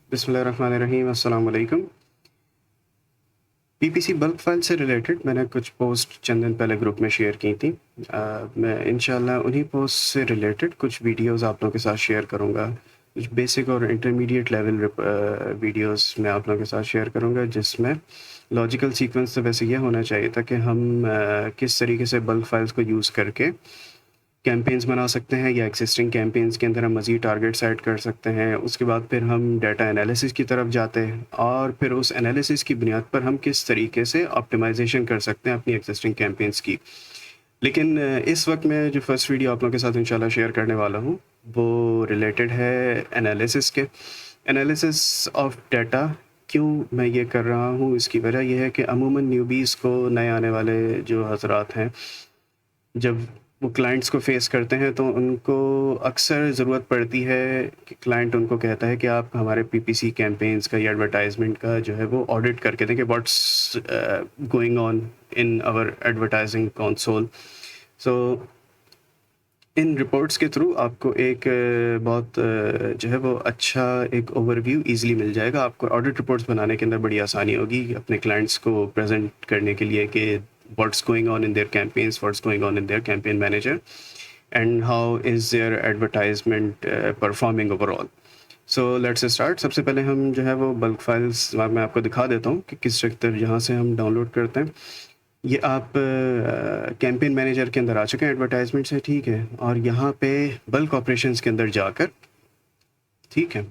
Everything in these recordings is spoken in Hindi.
बिस्मिल्लाहिर्रहमानिर्रहीम, अस्सलाम वालेकुम। पीपीसी बल्क फाइल से रिलेटेड मैंने कुछ पोस्ट चंद दिन पहले ग्रुप में शेयर की थी। मैं इंशाल्लाह उन्हीं पोस्ट से रिलेटेड कुछ वीडियोस आप लोगों के साथ शेयर करूंगा। कुछ बेसिक और इंटरमीडिएट लेवल वीडियोस मैं आप लोगों के साथ शेयर करूंगा, जिसमें लॉजिकल सीक्वेंस तो वैसे ये होना चाहिए था कि हम किस तरीके से बल्क फाइल्स को यूज़ करके कैंपेन्स बना सकते हैं या एक्सिस्टिंग कैंपेन्स के अंदर हम मज़ीद टारगेट सेट कर सकते हैं। उसके बाद फिर हम डाटा एनालिसिस की तरफ जाते हैं और फिर उस एनालिसिस की बुनियाद पर हम किस तरीके से ऑप्टिमाइजेशन कर सकते हैं अपनी एक्सिस्टिंग कैंपेन्स की। लेकिन इस वक्त मैं जो फर्स्ट वीडियो आप लोगों के साथ इंशाल्लाह शेयर करने वाला हूँ वो रिलेटेड है एनालिसिस के। एनालिसिस ऑफ डाटा क्यों मैं ये कर रहा हूँ, इसकी वजह यह है कि अमूमन न्यूबीज़ को, नए आने वाले जो हजरात हैं, जब वो क्लाइंट्स को फेस करते हैं तो उनको अक्सर ज़रूरत पड़ती है कि क्लाइंट उनको कहता है कि आप हमारे पीपीसी कैंपेन्स का या एडवर्टाइजमेंट का जो है वो ऑडिट करके दें कि what's going on in our advertising console. So in reports के थ्रू आपको एक बहुत जो है वो अच्छा एक ओवरव्यू ईज़िली मिल जाएगा। आपको ऑडिट रिपोर्ट्स बनाने के अंदर बड़ी आसानी होगी अपने क्लाइंट्स को प्रेज़ेंट करने के लिए कि what's going on in their campaigns, what's going on in their campaign manager and how is their advertisement performing overall. So let's start. सबसे पहले हम जो है वो बल्क फाइल्स मैं आपको दिखा देता हूँ कि किस तरह यहाँ से हम डाउनलोड करते हैं। ये आप कैंपेन मैनेजर के अंदर आ चुके हैं एडवर्टाइजमेंट से, ठीक है। और यहाँ पे बल्क ऑपरेशंस के अंदर जाकर, ठीक है,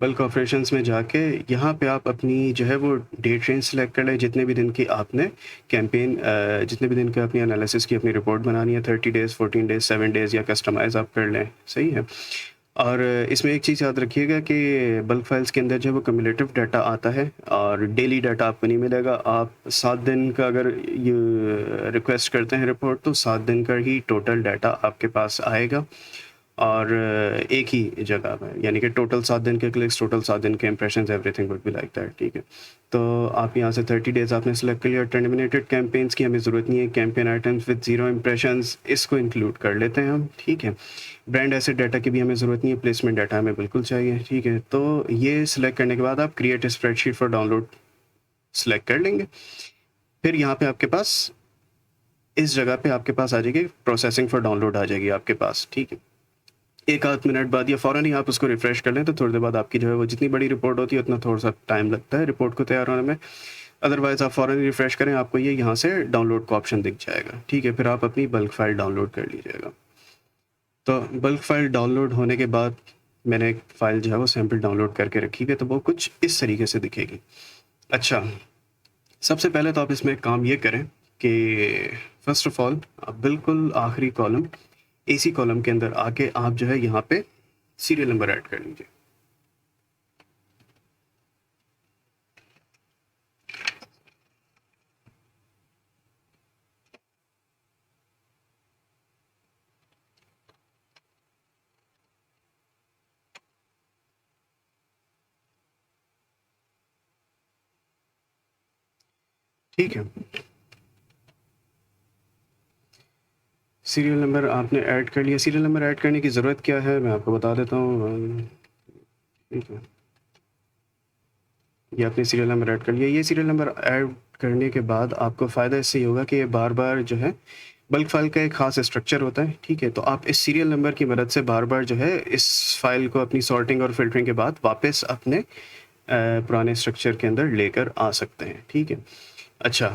बल्क ऑपरेशंस में जाके यहाँ पे आप अपनी जो है वो डेट रेंज सेलेक्ट कर लें। जितने भी दिन की आपने कैंपेन जितने भी दिन की अपनी एनालिसिस की अपनी रिपोर्ट बनानी है, 30 डेज़, 14 डेज़, 7 डेज़ या कस्टमाइज़ आप कर लें, सही है। और इसमें एक चीज़ याद रखिएगा कि बल्क फाइल्स के अंदर जो है वो क्यूमुलेटिव डाटा आता है और डेली डाटा आपको नहीं मिलेगा। आप 7 दिन का अगर ये रिक्वेस्ट करते हैं रिपोर्ट, तो 7 दिन का ही टोटल डाटा आपके पास आएगा और एक ही जगह में, यानी कि टोटल 7 दिन के क्लिक्स, टोटल 7 दिन के impressions, everything would be like that, ठीक है। तो आप यहाँ से 30 डेज़ आपने सेलेक्ट कर लिया। टर्मिनेटेड कैंपेन्स की हमें ज़रूरत नहीं है। कैंपेन आइटम्स विद 0 इंप्रेशंस, इसको इंक्लूड कर लेते हैं हम, ठीक है। ब्रांड एसेट डाटा की भी हमें ज़रूरत नहीं है। प्लेसमेंट डाटा हमें बिल्कुल चाहिए, ठीक है। तो ये सिलेक्ट करने के बाद आप create spreadsheet for download select कर लेंगे। फिर यहाँ पे आपके पास इस जगह पे आपके पास आ जाएगी प्रोसेसिंग फॉर डाउनलोड, आ जाएगी आपके पास, ठीक है। एक आध मिनट बाद या फ़ौरन ही आप उसको रिफ़्रेश कर लें तो थोड़ी देर बाद आपकी जो है वो जितनी बड़ी रिपोर्ट होती है उतना थोड़ा सा टाइम लगता है रिपोर्ट को तैयार होने में। अदरवाइज़ आप फ़ौरन ही रिफ़्रेश करें, आपको ये यहाँ से डाउनलोड का ऑप्शन दिख जाएगा, ठीक है। फिर आप अपनी बल्क फ़ाइल डाउनलोड कर लीजिएगा। तो बल्क फ़ाइल डाउनलोड होने के बाद मैंने एक फ़ाइल जो है वो सैम्पल डाउनलोड करके रखी हुई है, तो वो कुछ इस तरीके से दिखेगी। अच्छा, सबसे पहले तो आप इसमें एक काम ये करें कि फ़र्स्ट ऑफ़ ऑल आप बिल्कुल आखिरी कॉलम, एसी कॉलम के अंदर आके आप जो है यहाँ पे सीरियल नंबर ऐड कर लीजिए। ठीक है, सीरियल नंबर आपने ऐड कर लिया। सीरियल नंबर ऐड करने की ज़रूरत क्या है मैं आपको बता देता हूँ, ठीक है। ये आपने सीरियल नंबर ऐड कर लिया। ये सीरियल नंबर ऐड करने के बाद आपको फ़ायदा इससे ये होगा कि ये बार बार जो है बल्क फाइल का एक ख़ास स्ट्रक्चर होता है, ठीक है। तो आप इस सीरियल नंबर की मदद से बार बार जो है इस फाइल को अपनी सॉर्टिंग और फिल्टरिंग के बाद वापस अपने पुराने स्ट्रक्चर के अंदर लेकर आ सकते हैं, ठीक है। अच्छा,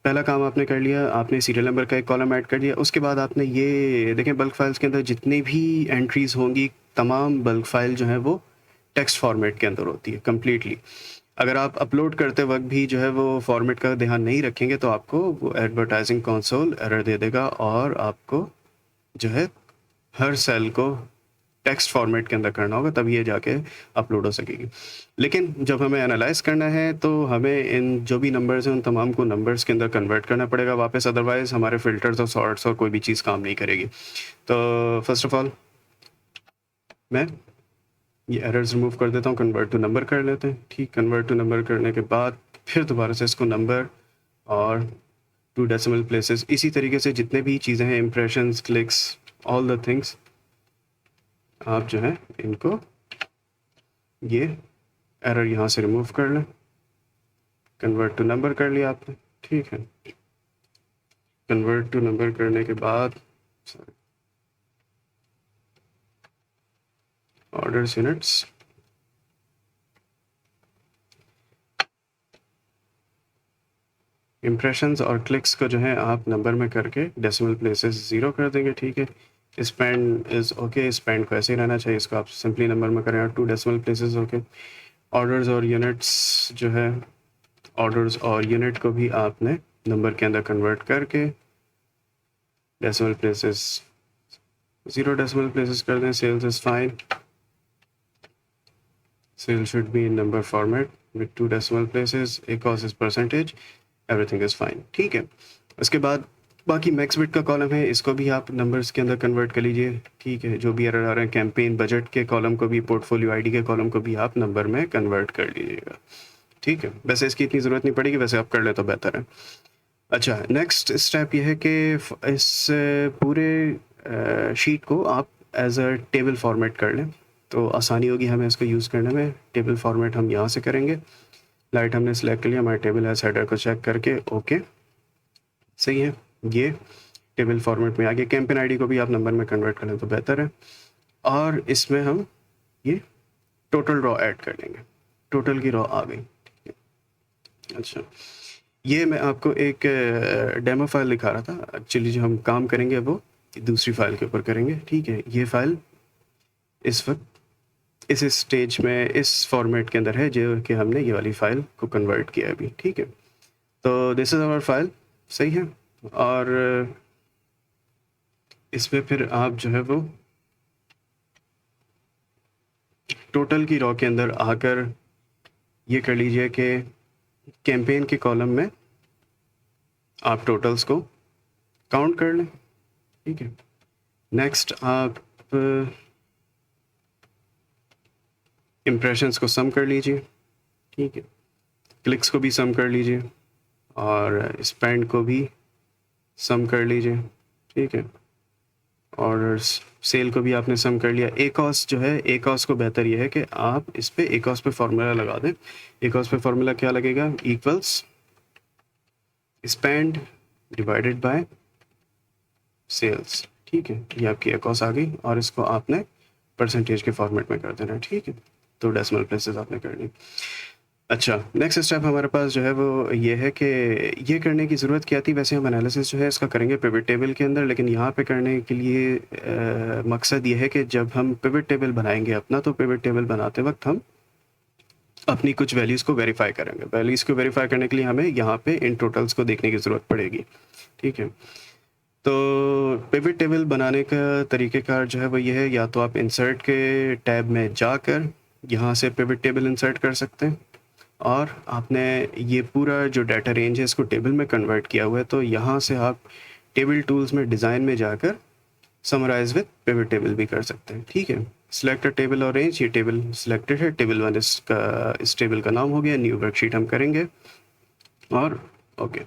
पहला काम आपने कर लिया, आपने सीरियल नंबर का एक कॉलम ऐड कर दिया। उसके बाद आपने ये देखें बल्क फाइल्स के अंदर जितनी भी एंट्रीज़ होंगी, तमाम बल्क फाइल जो है वो टेक्स्ट फॉर्मेट के अंदर होती है कम्प्लीटली। अगर आप अपलोड करते वक्त भी जो है वो फॉर्मेट का ध्यान नहीं रखेंगे तो आपको वो एडवर्टाइजिंग कंसोल एरर दे देगा और आपको जो है हर सेल को टेक्स्ट फॉर्मेट के अंदर करना होगा, तब ये जाके अपलोड हो सकेगी। लेकिन जब हमें एनालाइज करना है तो हमें इन जो भी नंबर्स हैं उन तमाम को नंबर्स के अंदर कन्वर्ट करना पड़ेगा वापस, अदरवाइज़ हमारे फ़िल्टर्स और सॉर्ट्स और कोई भी चीज़ काम नहीं करेगी। तो फर्स्ट ऑफ़ ऑल मैं ये एरर्स रिमूव कर देता हूँ, कन्वर्ट टू नंबर कर लेते हैं, ठीक। कन्वर्ट टू नंबर करने के बाद फिर दोबारा से इसको नंबर और 2 डेसिमल प्लेसेस, इसी तरीके से जितने भी चीज़ें हैं, impressions, clicks, all the things, आप जो है इनको ये एरर यहाँ से रिमूव कर लें, कन्वर्ट टू नंबर कर लिया आपने, ठीक है। कन्वर्ट टू नंबर करने के बाद ऑर्डर्स यूनिट्स, इम्प्रेशंस और क्लिक्स को जो है आप नंबर में करके डेसिमल प्लेसेस 0 कर देंगे, ठीक है। स्पेंड इज़ ओके, स्पेंड को ऐसे ही रहना चाहिए, इसको आप सिंपली नंबर में करें और 2 डेसिमल प्लेसेस ओके। ऑर्डर्स और यूनिट्स जो है, ऑर्डर्स और यूनिट को भी आपने नंबर के अंदर कन्वर्ट करके डेसिमल प्लेसेस 0 डेसिमल प्लेसेस कर दें। Sales is fine, cell should be in number format with 2 decimal places, ACOS is percentage, everything is fine, ठीक है। उसके बाद बाकी मैक्स बिट का कॉलम है, इसको भी आप नंबर्स के अंदर कन्वर्ट कर लीजिए, ठीक है। जो भी एरर आ रहे हैं, कैंपेन बजट के कॉलम को भी, पोर्टफोलियो आईडी के कॉलम को भी आप नंबर में कन्वर्ट कर लीजिएगा, ठीक है। वैसे इसकी इतनी ज़रूरत नहीं पड़ेगी, वैसे आप कर ले तो बेहतर है। अच्छा, नेक्स्ट स्टेप ये है कि इस पूरे शीट को आप एज अ टेबल फॉर्मेट कर लें, तो आसानी होगी हमें इसको यूज़ करने में। टेबल फॉर्मेट हम यहाँ से करेंगे, लाइट हमने सेलेक्ट कर लिया, हमारा टेबल है, हेडर को चेक करके ओके, सही है। ये टेबल फॉर्मेट में आ गया। कैंपेन आईडी को भी आप नंबर में कन्वर्ट कर लें तो बेहतर है। और इसमें हम ये टोटल रॉ ऐड कर लेंगे, टोटल की रॉ आ गई, ठीक है। अच्छा, ये मैं आपको एक डेमो फाइल दिखा रहा था। एक्चुअली जो हम काम करेंगे वो दूसरी फाइल के ऊपर करेंगे, ठीक है। ये फाइल इस वक्त इस स्टेज में इस फॉर्मेट के अंदर है जो कि हमने ये वाली फाइल को कन्वर्ट किया है अभी, ठीक है। तो दिस इज़ आवर फाइल, सही है। और इसमें फिर आप जो है वो टोटल की रॉ के अंदर आकर ये कर लीजिए कि कैंपेन के कॉलम में आप टोटल्स को काउंट कर लें, ठीक है। नेक्स्ट आप इम्प्रेशंस को सम कर लीजिए, ठीक है। क्लिक्स को भी सम कर लीजिए और स्पेंड को भी सम कर लीजिए, ठीक है। और सेल को भी आपने सम कर लिया। ACOS जो है, ACOS को बेहतर ये है कि आप इस पे ACOS पे फॉर्मूला लगा दें। ACOS पे फॉर्मूला क्या लगेगा, equals spend divided by sales, ठीक है। ये आपकी ACOS आ गई और इसको आपने परसेंटेज के फॉर्मेट में कर देना, ठीक है। तो डेसिमल प्लेसेस आपने कर ली। अच्छा, नेक्स्ट स्टेप हमारे पास जो है वो ये है कि ये करने की ज़रूरत क्या थी। वैसे हम एनालिसिस जो है इसका करेंगे पिवट टेबल के अंदर, लेकिन यहाँ पे करने के लिए मकसद ये है कि जब हम पिवट टेबल बनाएंगे अपना, तो पिवट टेबल बनाते वक्त हम अपनी कुछ वैल्यूज़ को वेरीफाई करेंगे। वैल्यूज़ को वेरीफाई करने के लिए हमें यहाँ पे इन टोटल्स को देखने की ज़रूरत पड़ेगी, ठीक है। तो पिवट टेबल बनाने का तरीक़ेकार जो है वो ये है, या तो आप इंसर्ट के टैब में जाकर यहाँ से पिवट टेबल इंसर्ट कर सकते हैं, और आपने ये पूरा जो डाटा रेंज है इसको टेबल में कन्वर्ट किया हुआ है, तो यहाँ से आप टेबल टूल्स में डिज़ाइन में जाकर समराइज विद पिवट टेबल भी कर सकते हैं, ठीक है। सिलेक्ट टेबल और रेंज, ये टेबल सिलेक्टेड है, टेबल 1 इसका, इस टेबल का नाम हो गया। न्यू वर्कशीट हम करेंगे और okay,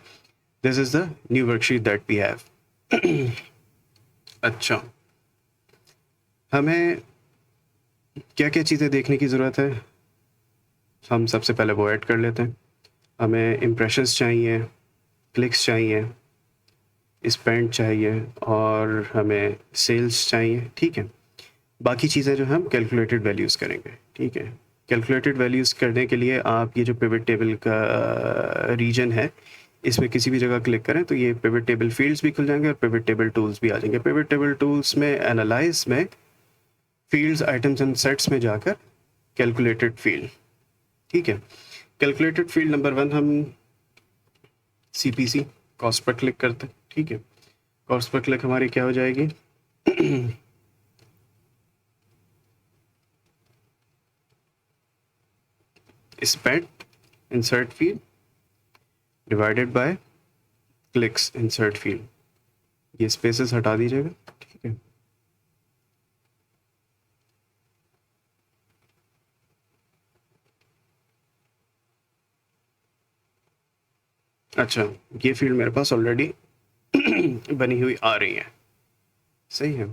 this is the new worksheet that we have. अच्छा, हमें क्या क्या चीज़ें देखने की ज़रूरत है, हम सबसे पहले वो ऐड कर लेते हैं। हमें इम्प्रेशंस चाहिए, क्लिक्स चाहिए, स्पेंड चाहिए और हमें सेल्स चाहिए, ठीक है। बाकी चीज़ें जो हम कैलकुलेटेड वैल्यूज़ करेंगे, ठीक है। कैलकुलेटेड वैल्यूज़ करने के लिए आप ये जो पिवट टेबल का रीजन है, इसमें किसी भी जगह क्लिक करें तो ये पिवट टेबल फील्ड्स भी खुल जाएंगे और पिवट टेबल टूल्स भी आ जाएंगे। पिवट टेबल टूल्स में एनालाइज में फील्ड्स, आइटम्स एंड सेट्स में जाकर कैलकुलेटेड फील्ड, ठीक है। कैलकुलेटेड फील्ड नंबर 1 हम CPC कॉस्ट पर क्लिक करते हैं, ठीक है। कॉस्ट पर क्लिक हमारी क्या हो जाएगी, spend insert field divided by clicks insert field, ये स्पेसेस हटा दीजिएगा, ठीक है। अच्छा, ये फील्ड मेरे पास ऑलरेडी बनी हुई आ रही है, सही है।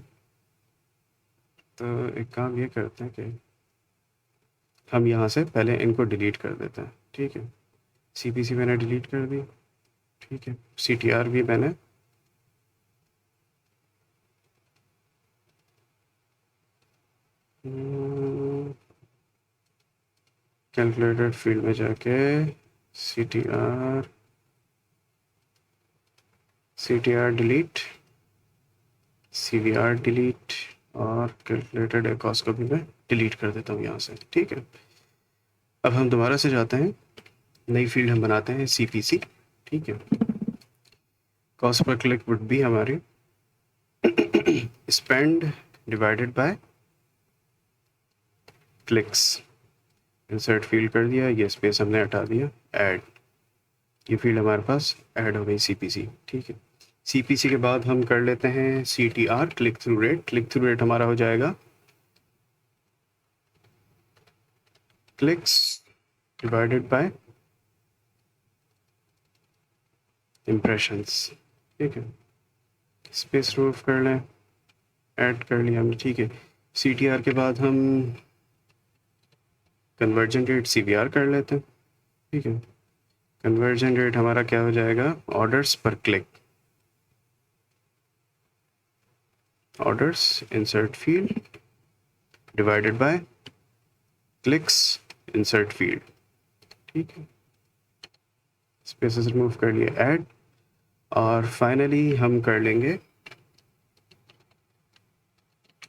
तो एक काम ये करते हैं कि हम यहाँ से पहले इनको डिलीट कर देते हैं, ठीक है। CPC मैंने डिलीट कर दी, ठीक है। CTR भी मैंने कैलकुलेटेड फील्ड में जाके CTR डिलीट, CVR डिलीट और कैलकुलेटेड एकॉस को भी मैं डिलीट कर देता हूँ यहाँ से, ठीक है। अब हम दोबारा से जाते हैं, नई फील्ड हम बनाते हैं CPC, ठीक है। कॉस्ट पर क्लिक वुड बी हमारी spend divided by clicks. Insert field कर दिया, ये स्पेस हमने हटा दिया, ऐड, ये फील्ड हमारे पास ऐड हो गई CPC, ठीक है। CPC के बाद हम कर लेते हैं CTR click through rate. Click through rate हमारा हो जाएगा क्लिक्स डिवाइडेड बाय इम्प्रेशंस, ठीक है। स्पेस रिमूव कर लें, ऐड कर लिया हमने, ठीक है। CTR के बाद हम कन्वर्जन रेट CVR कर लेते हैं, ठीक है। कन्वर्जन रेट हमारा क्या हो जाएगा, ऑर्डर्स पर click, orders insert field divided by clicks insert field, ठीक है। स्पेसेस रिमूव कर लिए, ऐड, और फाइनली हम कर लेंगे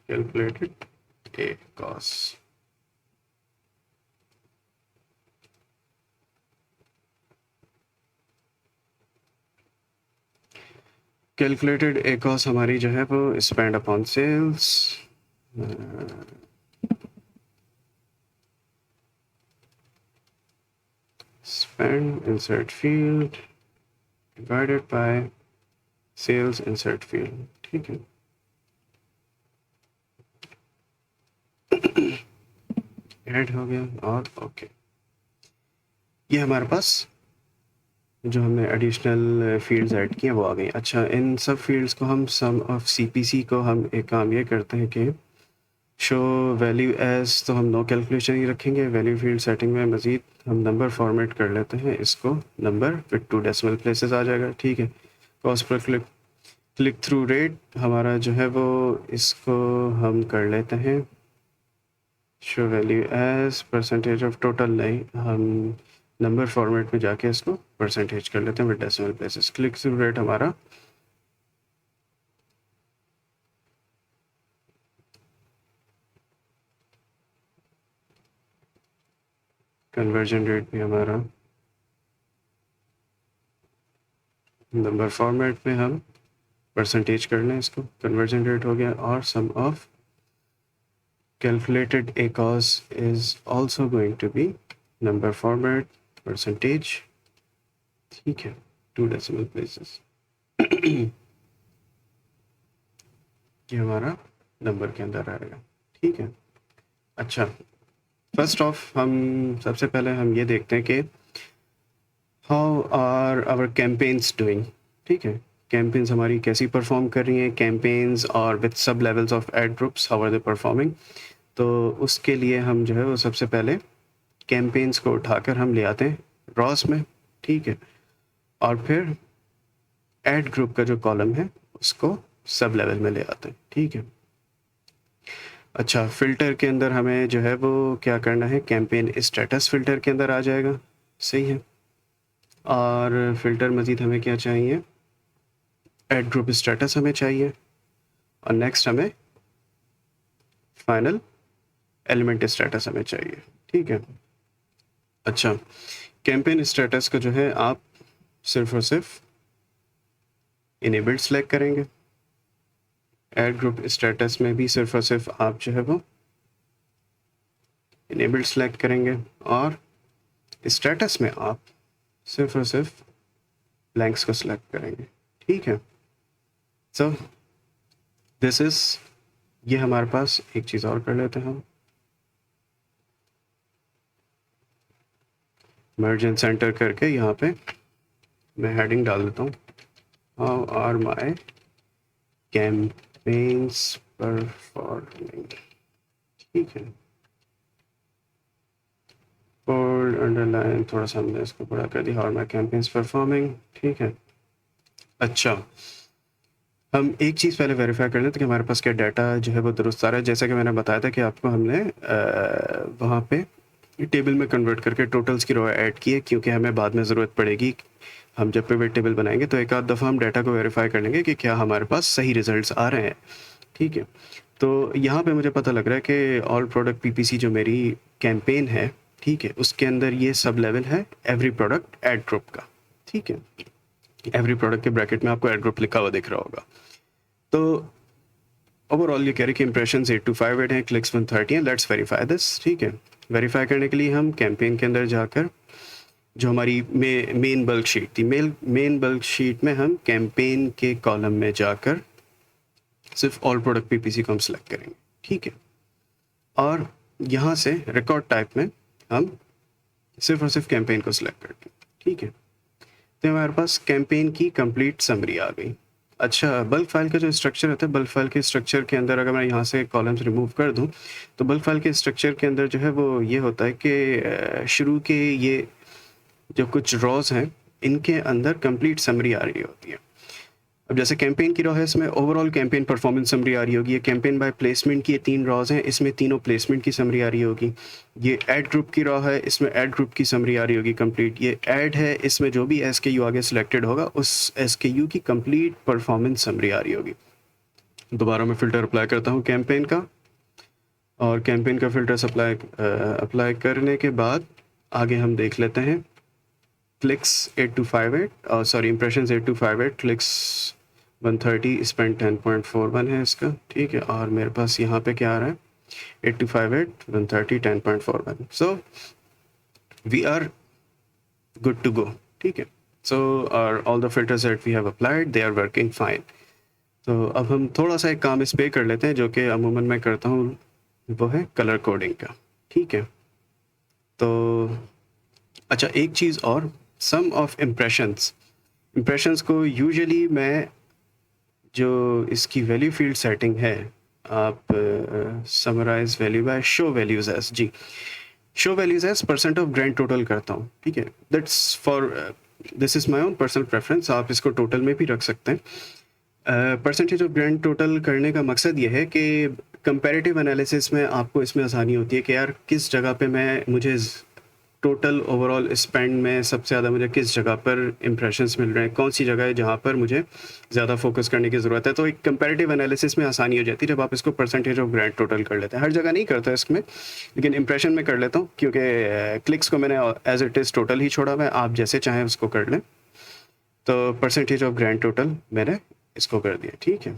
कैलकुलेटेड एकॉस। कैलकुलेटेड एकॉस हमारी जो है वो spend upon sales, spend insert field divided by sales insert field, ठीक है। ऐड हो गया और ओके, ये हमारे पास जो हमने एडिशनल फील्ड्स ऐड किए वो आ गई। अच्छा, इन सब फील्ड्स को हम सम ऑफ CPC को हम एक काम ये करते हैं कि शो वैल्यू एज, तो हम नो कैलकुलेशन ही रखेंगे। वैल्यू फील्ड सेटिंग में मज़ीद हम नंबर फॉर्मेट कर लेते हैं, इसको नंबर विद 2 डेसिमल प्लेसेस आ जाएगा, ठीक है। कॉस्ट पर क्लिक थ्रू रेट हमारा जो है वो, इसको हम कर लेते हैं show value as percentage of total, नहीं, हम नंबर फॉर्मेट में जाके इसको परसेंटेज कर लेते हैं with decimal places. Click through rate हमारा कन्वर्जन रेट भी हमारा नंबर फॉर्मेट में हम परसेंटेज कर लें, इसको कन्वर्जन रेट हो गया। और sum of calculated ACOS is also going to be number format percentage, ठीक है, 2 डेसिमल प्लेसेस। ये हमारा नंबर के अंदर आएगा, ठीक है। अच्छा, फर्स्ट ऑफ हम सबसे पहले हम ये देखते हैं कि how are our campaigns doing, ठीक है। कैंपेन्स हमारी कैसी परफॉर्म कर रही हैं, कैंपेन्स और with sub levels of ad groups, how are they performing. तो उसके लिए हम जो है वो सबसे पहले कैंपेन्स को उठाकर हम ले आते हैं रॉस में, ठीक है। और फिर ऐड ग्रुप का जो कॉलम है उसको सब लेवल में ले आते हैं, ठीक है। अच्छा, फ़िल्टर के अंदर हमें जो है वो क्या करना है, कैंपेन स्टेटस फ़िल्टर के अंदर आ जाएगा, सही है। और फ़िल्टर मज़ीद हमें क्या चाहिए, ऐड ग्रुप स्टेटस हमें चाहिए, और नेक्स्ट हमें फाइनल एलिमेंट स्टेटस हमें चाहिए, ठीक है। अच्छा, कैंपेन स्टेटस को जो है आप सिर्फ और सिर्फ इनेबल्ड सेलेक्ट करेंगे। ऐड ग्रुप स्टेटस में भी सिर्फ और सिर्फ आप जो है वो इनेबल्ड सेलेक्ट करेंगे, और स्टेटस में आप सिर्फ और सिर्फ ब्लैंक्स को सिलेक्ट करेंगे, ठीक है। सो दिस इज, ये हमारे पास एक चीज़ और कर लेते हैं हम, मर्ज एंड सेंटर करके यहाँ पे मैं हेडिंग डाल देता हूँ, how are my campaigns performing, ठीक है। बोल्ड अंडरलाइन, थोड़ा सा हमने इसको बड़ा कर दिया, हाउ माय कैंपेन्स परफॉर्मिंग, ठीक है। अच्छा, हम एक चीज़ पहले वेरीफाई कर लें कि हमारे पास क्या डाटा जो है वो दुरुस्त आ रहा है। जैसा कि मैंने बताया था कि आपको हमने वहाँ पे टेबल में कन्वर्ट करके टोटल्स की रो ऐड की है, क्योंकि हमें बाद में ज़रूरत पड़ेगी। हम जब पिवट टेबल बनाएंगे तो एक आध दफ़ा हम डाटा को वेरीफाई कर लेंगे कि क्या हमारे पास सही रिजल्ट्स आ रहे हैं, ठीक है। तो यहाँ पे मुझे पता लग रहा है कि ऑल प्रोडक्ट पीपीसी जो मेरी कैंपेन है, ठीक है, उसके अंदर ये सब लेवल है एवरी प्रोडक्ट एड ग्रुप का, ठीक है। एवरी प्रोडक्ट के ब्रैकेट में आपको एड ग्रुप लिखा हुआ दिख रहा होगा। तो ओवरऑल ये कह रहे कि इंप्रेशंस 8258 हैं, क्लिक्स 130 हैं। लेट्स वेरीफाई दिस, ठीक है। वेरीफाई करने के लिए हम कैंपेन के अंदर जाकर जो हमारी मेन बल्क शीट थी, मेन बल्क शीट में हम कैंपेन के कॉलम में जाकर सिर्फ ऑल प्रोडक्ट पीपीसी को हम सेलेक्ट करेंगे, ठीक है। और यहाँ से रिकॉर्ड टाइप में हम सिर्फ और सिर्फ कैंपेन को सिलेक्ट करते हैं, ठीक है। तो हमारे पास कैंपेन की कंप्लीट समरी आ गई। अच्छा, बल्क फाइल का जो स्ट्रक्चर होता है, बल्क फाइल के स्ट्रक्चर के अंदर अगर मैं यहाँ से कॉलम्स रिमूव कर दूँ तो बल्क फाइल के स्ट्रक्चर के अंदर जो है वो ये होता है कि शुरू के ये जो कुछ रॉज हैं इनके अंदर कंप्लीट समरी आ रही होती है। अब जैसे कैंपेन की रॉ है, इसमें ओवरऑल कैंपेन परफॉर्मेंस समरी आ रही होगी। ये कैंपेन बाय प्लेसमेंट की ये 3 रॉज हैं, इसमें तीनों प्लेसमेंट की समरी आ रही होगी। ये ऐड ग्रुप की रॉ है, इसमें ऐड ग्रुप की समरी आ रही होगी कंप्लीट। ये ऐड है, इसमें जो भी एसकेयू आगे सिलेक्टेड होगा उस एसकेयू की कंप्लीट परफॉर्मेंस समरी आ रही होगी। दोबारा मैं फ़िल्टर अप्लाई करता हूँ कैंपेन का, और कैंपेन का फ़िल्टर अप्लाई करने के बाद आगे हम देख लेते हैं clicks 8258 sorry impressions 8258, clicks 130, spend 10.41 है इसका, ठीक है। और मेरे पास यहाँ पे क्या आ रहा है 8258 130 10.41, so we are good to go, ठीक है। सो और all the filters that we have applied they are working fine. तो अब हम थोड़ा सा एक काम इस पे कर लेते हैं जो कि अमूमन मैं करता हूँ, वो है कलर कोडिंग का, ठीक है। तो अच्छा, एक चीज़ और, सम ऑफ इम्प्रेशंस को यूजुअली मैं जो इसकी वैल्यू फील्ड सेटिंग है, आप summarize value by show values as, जी, show values as percent of grand total करता हूँ, ठीक है। That's for this is my own personal preference, आप इसको टोटल में भी रख सकते हैं। परसेंटेज ऑफ ग्रैंड टोटल करने का मकसद ये है कि कंपैरेटिव एनालिसिस में आपको इसमें आसानी होती है कि यार किस जगह पे मुझे टोटल ओवरऑल स्पेंड में सबसे ज़्यादा मुझे किस जगह पर इंप्रेशंस मिल रहे हैं, कौन सी जगह है जहाँ पर मुझे ज़्यादा फोकस करने की ज़रूरत है। तो एक कंपैरेटिव एनालिसिस में आसानी हो जाती है जब आप इसको परसेंटेज ऑफ ग्रैंड टोटल कर लेते हैं। हर जगह नहीं करता इसमें, लेकिन इंप्रेशन में कर लेता हूँ क्योंकि क्लिक्स को मैंने एज इट इज़ टोटल ही छोड़ा हुआ है, आप जैसे चाहें उसको कर लें। तो परसेंटेज ऑफ ग्रैंड टोटल मैंने इसको कर दिया, ठीक है।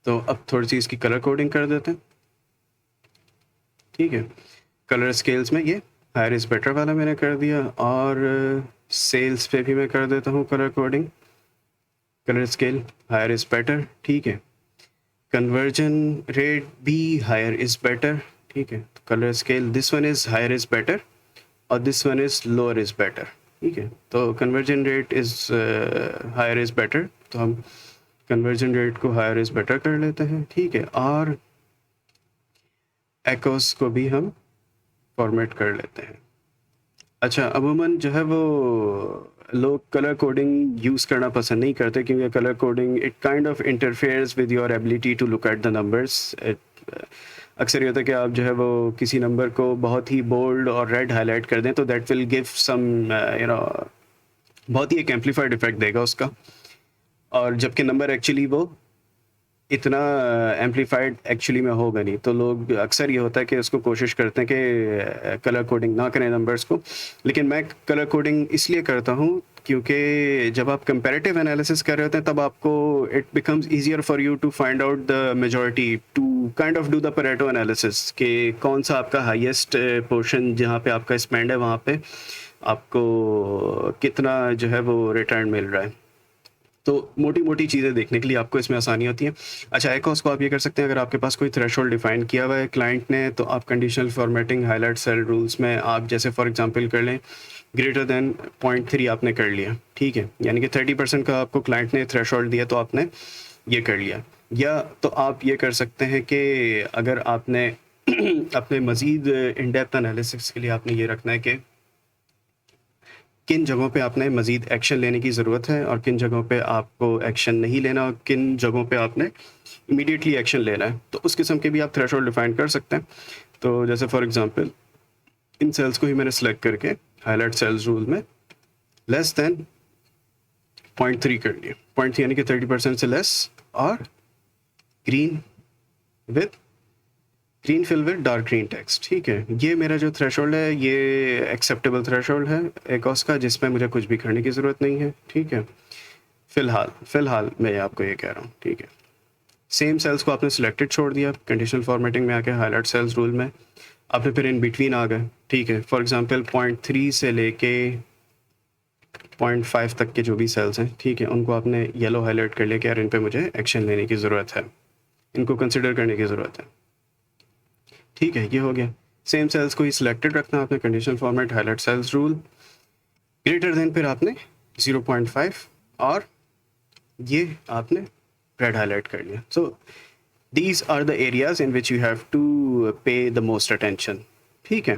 तो अब थोड़ी सी इसकी कलर कोडिंग कर देते हैं, ठीक है। कलर स्केल्स में ये हायर इज़ बेटर वाला मैंने कर दिया, और सेल्स पे भी मैं कर देता हूँ colour coding, colour scale higher is better, ठीक है। कन्वर्जन रेट भी हायर इज़ बेटर, ठीक है। तो colour scale this one is higher is better और this one is lower is better, ठीक है। तो conversion rate is higher is better, तो हम कन्वर्जन रेट को हायर इज़ बेटर कर लेते हैं, ठीक है। और एकोस को भी हम फॉर्मेट कर लेते हैं। अच्छा, अमूमन जो है वो लोग कलर कोडिंग यूज़ करना पसंद नहीं करते क्योंकि colour coding it kind of interferes with your ability to look at the numbers. अक्सर ये होता है कि आप जो है वो किसी नंबर को बहुत ही बोल्ड और रेड हाईलाइट कर दें तो दैट विल गिव सम बहुत ही एक एम्पलीफाइड इफेक्ट देगा उसका, और जबकि नंबर एक्चुअली वो इतना एम्पलीफाइड एक्चुअली में होगा नहीं। तो लोग अक्सर ये होता है कि उसको कोशिश करते हैं कि कलर कोडिंग ना करें नंबर्स को, लेकिन मैं कलर कोडिंग इसलिए करता हूँ क्योंकि जब आप कंपैरेटिव एनालिसिस कर रहे होते हैं तब आपको it becomes easier for you to find out the majority, to kind of do the Pareto analysis कि कौन सा आपका हाईएस्ट पोर्शन जहाँ पे आपका स्पेंड है वहाँ पे आपको कितना जो है वो रिटर्न मिल रहा है। तो मोटी मोटी चीज़ें देखने के लिए आपको इसमें आसानी होती है। अच्छा, एक उसको आप ये कर सकते हैं, अगर आपके पास कोई थ्रेशोल्ड डिफाइन किया हुआ है क्लाइंट ने तो आप conditional formatting highlight cell rules में आप जैसे फॉर एग्जांपल कर लें ग्रेटर देन 0.3 आपने कर लिया, ठीक है, यानी कि 30% का आपको क्लाइंट ने थ्रेशोल्ड दिया तो आपने ये कर लिया। या तो आप ये कर सकते हैं कि अगर आपने अपने मज़ीद इन डेप्थ एनालिसिस के लिए आपने ये रखना है कि किन जगहों पे आपने मज़ीद एक्शन लेने की ज़रूरत है और किन जगहों पे आपको एक्शन नहीं लेना और किन जगहों पे आपने इमीडिएटली एक्शन लेना है। तो उस किस्म के भी आप थ्रेशोल्ड डिफ़ाइन कर सकते हैं। तो जैसे फॉर एग्ज़ाम्पल इन सेल्स को ही मैंने सेलेक्ट करके हाइलाइट सेल्स रूल में लेस देन 0.3 कर लिया, 0.3 यानी कि 30% से लेस, और green fill with dark green text. ठीक है, ये मेरा जो थ्रेशोल्ड है ये एक्सेप्टेबल थ्रेशोल्ड है एकोस का, जिसमें मुझे कुछ भी करने की ज़रूरत नहीं है। ठीक है, फ़िलहाल मैं आपको ये कह रहा हूँ। ठीक है, सेम सेल्स को आपने सिलेक्टेड छोड़ दिया, कंडीशनल फॉर्मेटिंग में आके हाईलाइट सेल्स रूल में आपने फिर इन बिटवीन आ गए। ठीक है, फॉर एग्जांपल 0.3 से लेके 0.5 तक के जो भी सेल्स हैं, ठीक है, उनको आपने येलो हाईलाइट कर लिया कि यार इन पे मुझे एक्शन लेने की ज़रूरत है, इनको कंसिडर करने की ज़रूरत है। ठीक है, ये हो गया। सेम सेल्स को ही सिलेक्टेड रखना आपने, conditional format highlight cells rule greater than, फिर आपने 0.5 और ये आपने रेड हाईलाइट कर लिया। So these are the areas in which you have to pay the most attention. ठीक है,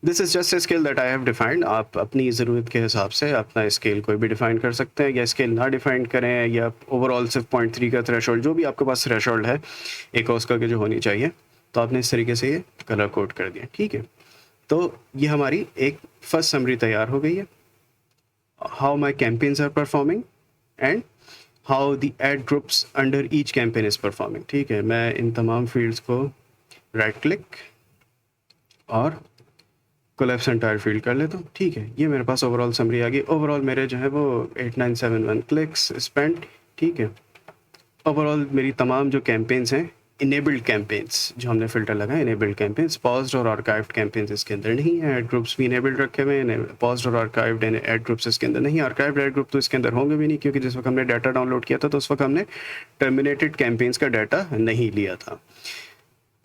this is just a scale that I have defined. आप अपनी ज़रूरत के हिसाब से अपना स्केल कोई भी डिफाइन कर सकते हैं, या स्केल ना डिफाइन करें, या ओवरऑल सिर्फ 0.3 का थ्रेशोल्ड, जो भी आपके पास थ्रेशोल्ड है एक ऑस्कर की जो होनी चाहिए, तो आपने इस तरीके से ये कलर कोड कर दिया। ठीक है, तो ये हमारी एक फर्स्ट समरी तैयार हो गई है, how my campaigns are performing and how the ad groups under each campaign is performing. ठीक है, मैं इन तमाम फील्ड्स को राइट क्लिक और कोलैप्स एंटायर फील्ड कर लेता हूँ। ठीक है, ये मेरे पास ओवरऑल समरी आ गई। ओवरऑल मेरे जो है वो 8971 क्लिक्स स्पेंड। ठीक है, ओवरऑल मेरी तमाम जो कैंपेन्स हैं, इनेबल्ड कैंपेन्स जो हमने फ़िल्टर लगाए, इनेबल्ड कैंपेन्स, पॉज्ड और आर्काइव्ड कैंपेन्स इसके अंदर नहीं है। एड ग्रुप्स भी इनेबल्ड रखे हुए हैं, पॉज्ड और आर्काइव्ड एड ग्रुप्स इसके अंदर नहीं। आर्काइव्ड एड ग्रुप तो इसके अंदर होंगे भी नहीं, क्योंकि जिस वक्त हमने डाटा डाउनलोड किया था तो उस वक्त हमने टर्मिनेटेड कैंपेन्स का डाटा नहीं लिया था।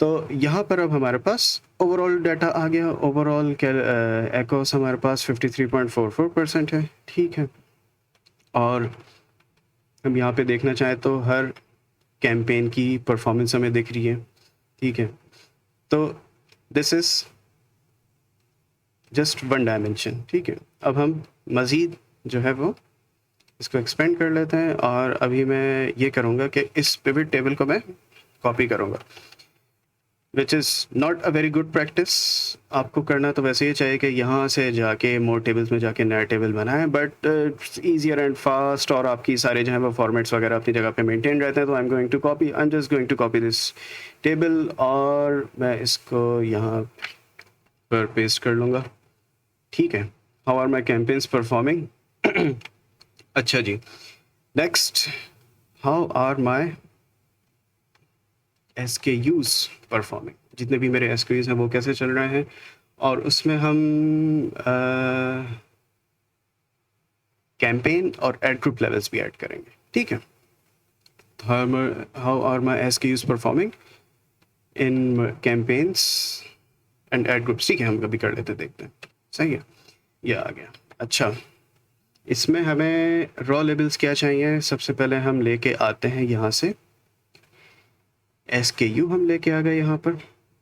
तो यहाँ पर अब हमारे पास ओवरऑल डाटा आ गया। ओवरऑल एकोस हमारे पास 53.44% है। ठीक है, और हम यहाँ पे देखना चाहें तो हर कैंपेन की परफॉर्मेंस हमें दिख रही है। ठीक है, तो this is just one dimension. ठीक है, अब हम मज़ीद जो है वो इसको एक्सपेंड कर लेते हैं, और अभी मैं ये करूँगा कि इस पिवट टेबल को मैं कॉपी करूँगा, which is not a very good practice. आपको करना तो वैसे ही चाहिए कि यहाँ से जाके मोर टेबल्स में जाके नया टेबल बनाएं, but it's easier and fast, और आपकी सारे जो है वो फॉर्मेट्स वगैरह अपनी जगह पे मेंटेन रहते हैं। तो I am just going to copy this table, और मैं इसको यहाँ पर पेस्ट कर लूँगा। ठीक है, how are my campaigns performing. अच्छा जी, next, how are my SKUs performing. जितने भी मेरे SKUs हैं वो कैसे चल रहे हैं, और उसमें हम कैंपेन और एड ग्रुप लेवल्स भी ऐड करेंगे। ठीक है, how are my SKUs performing in campaigns and ad groups. ठीक है, हम कभी कर लेते, देखते हैं। सही है, ये आ गया। अच्छा, इसमें हमें रॉ लेबल्स क्या चाहिए। सबसे पहले हम लेके आते हैं यहाँ से SKU, हम लेके आ गए यहाँ पर।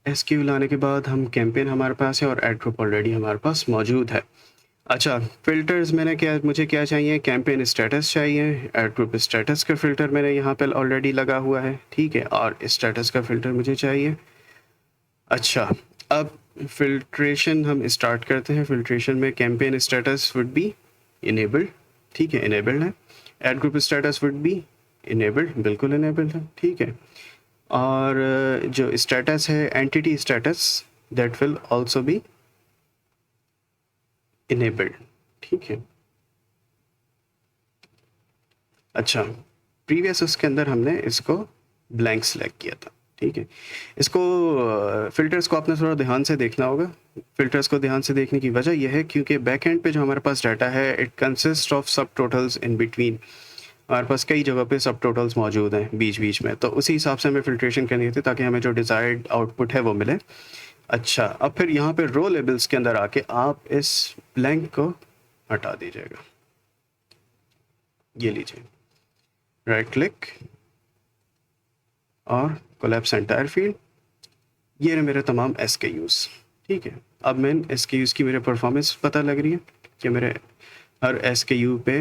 SKU लाने के बाद हम कैंपेन हमारे पास है और एड ग्रुप ऑलरेडी हमारे पास मौजूद है। अच्छा, फ़िल्टर्स मुझे क्या चाहिए, कैंपेन स्टेटस चाहिए, एड ग्रुप स्टेटस का फ़िल्टर मेरे यहाँ पे ऑलरेडी लगा हुआ है। ठीक है, और स्टेटस का फ़िल्टर मुझे चाहिए। अच्छा, अब फ़िल्ट्रेशन हम स्टार्ट करते हैं। फ़िल्ट्रेशन में campaign status would be enabled. ठीक है, इनेबल्ड है। Ad group status would be enabled, बिल्कुल इनेबल्ड है। ठीक है, और जो स्टेटस है entity status, that will also be enabled. ठीक है, अच्छा, प्रीवियस उसके अंदर हमने इसको ब्लैंक सेलेक्ट किया था। ठीक है, इसको फ़िल्टर्स को आपने थोड़ा ध्यान से देखना होगा। फ़िल्टर्स को ध्यान से देखने की वजह यह है क्योंकि बैक एंड पे जो हमारे पास डाटा है, इट कंसिस्ट ऑफ सब टोटल्स इन बिटवीन। हमारे पास कई जगह पे सब टोटल्स मौजूद हैं बीच बीच में, तो उसी हिसाब से हमें फ़िल्ट्रेशन करनी होती है ताकि हमें जो डिज़ायर्ड आउटपुट है वो मिले। अच्छा, अब फिर यहाँ पे रो लेबल्स के अंदर आके आप इस ब्लैंक को हटा दीजिएगा। ये लीजिए, राइट क्लिक और कोलैप्स एंटायर फील्ड। ये रहे मेरे तमाम SKUs। ठीक है, अब मैं SKUs की मेरे परफॉर्मेंस पता लग रही है। कि मेरे हर SKU पे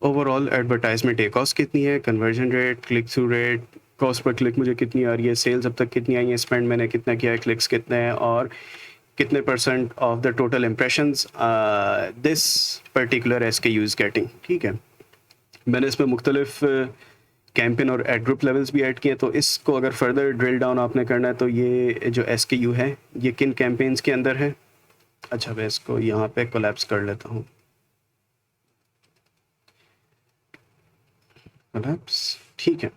ओवरऑल एडवर्टाइजमेंट ए कॉस्ट कितनी है, conversion rate, click through rate, cost पर क्लिक मुझे कितनी आ रही है, सेल्स अब तक कितनी आई है, स्पेंड मैंने कितना किया है, क्लिक्स कितने हैं और कितने % of the total impressions this particular SKU is getting. ठीक है, मैंने इसमें मुख्तलिफ कैंपेन और एड ग्रुप लेवल्स भी ऐड किए। तो इसको अगर फर्दर ड्रिल डाउन आपने करना है तो ये जो SKU है ये किन कैंपेन्स के अंदर है। अच्छा, मैं इसको यहाँ पे कोलैप्स कर लेता हूँ, कोलैप्स। ठीक है,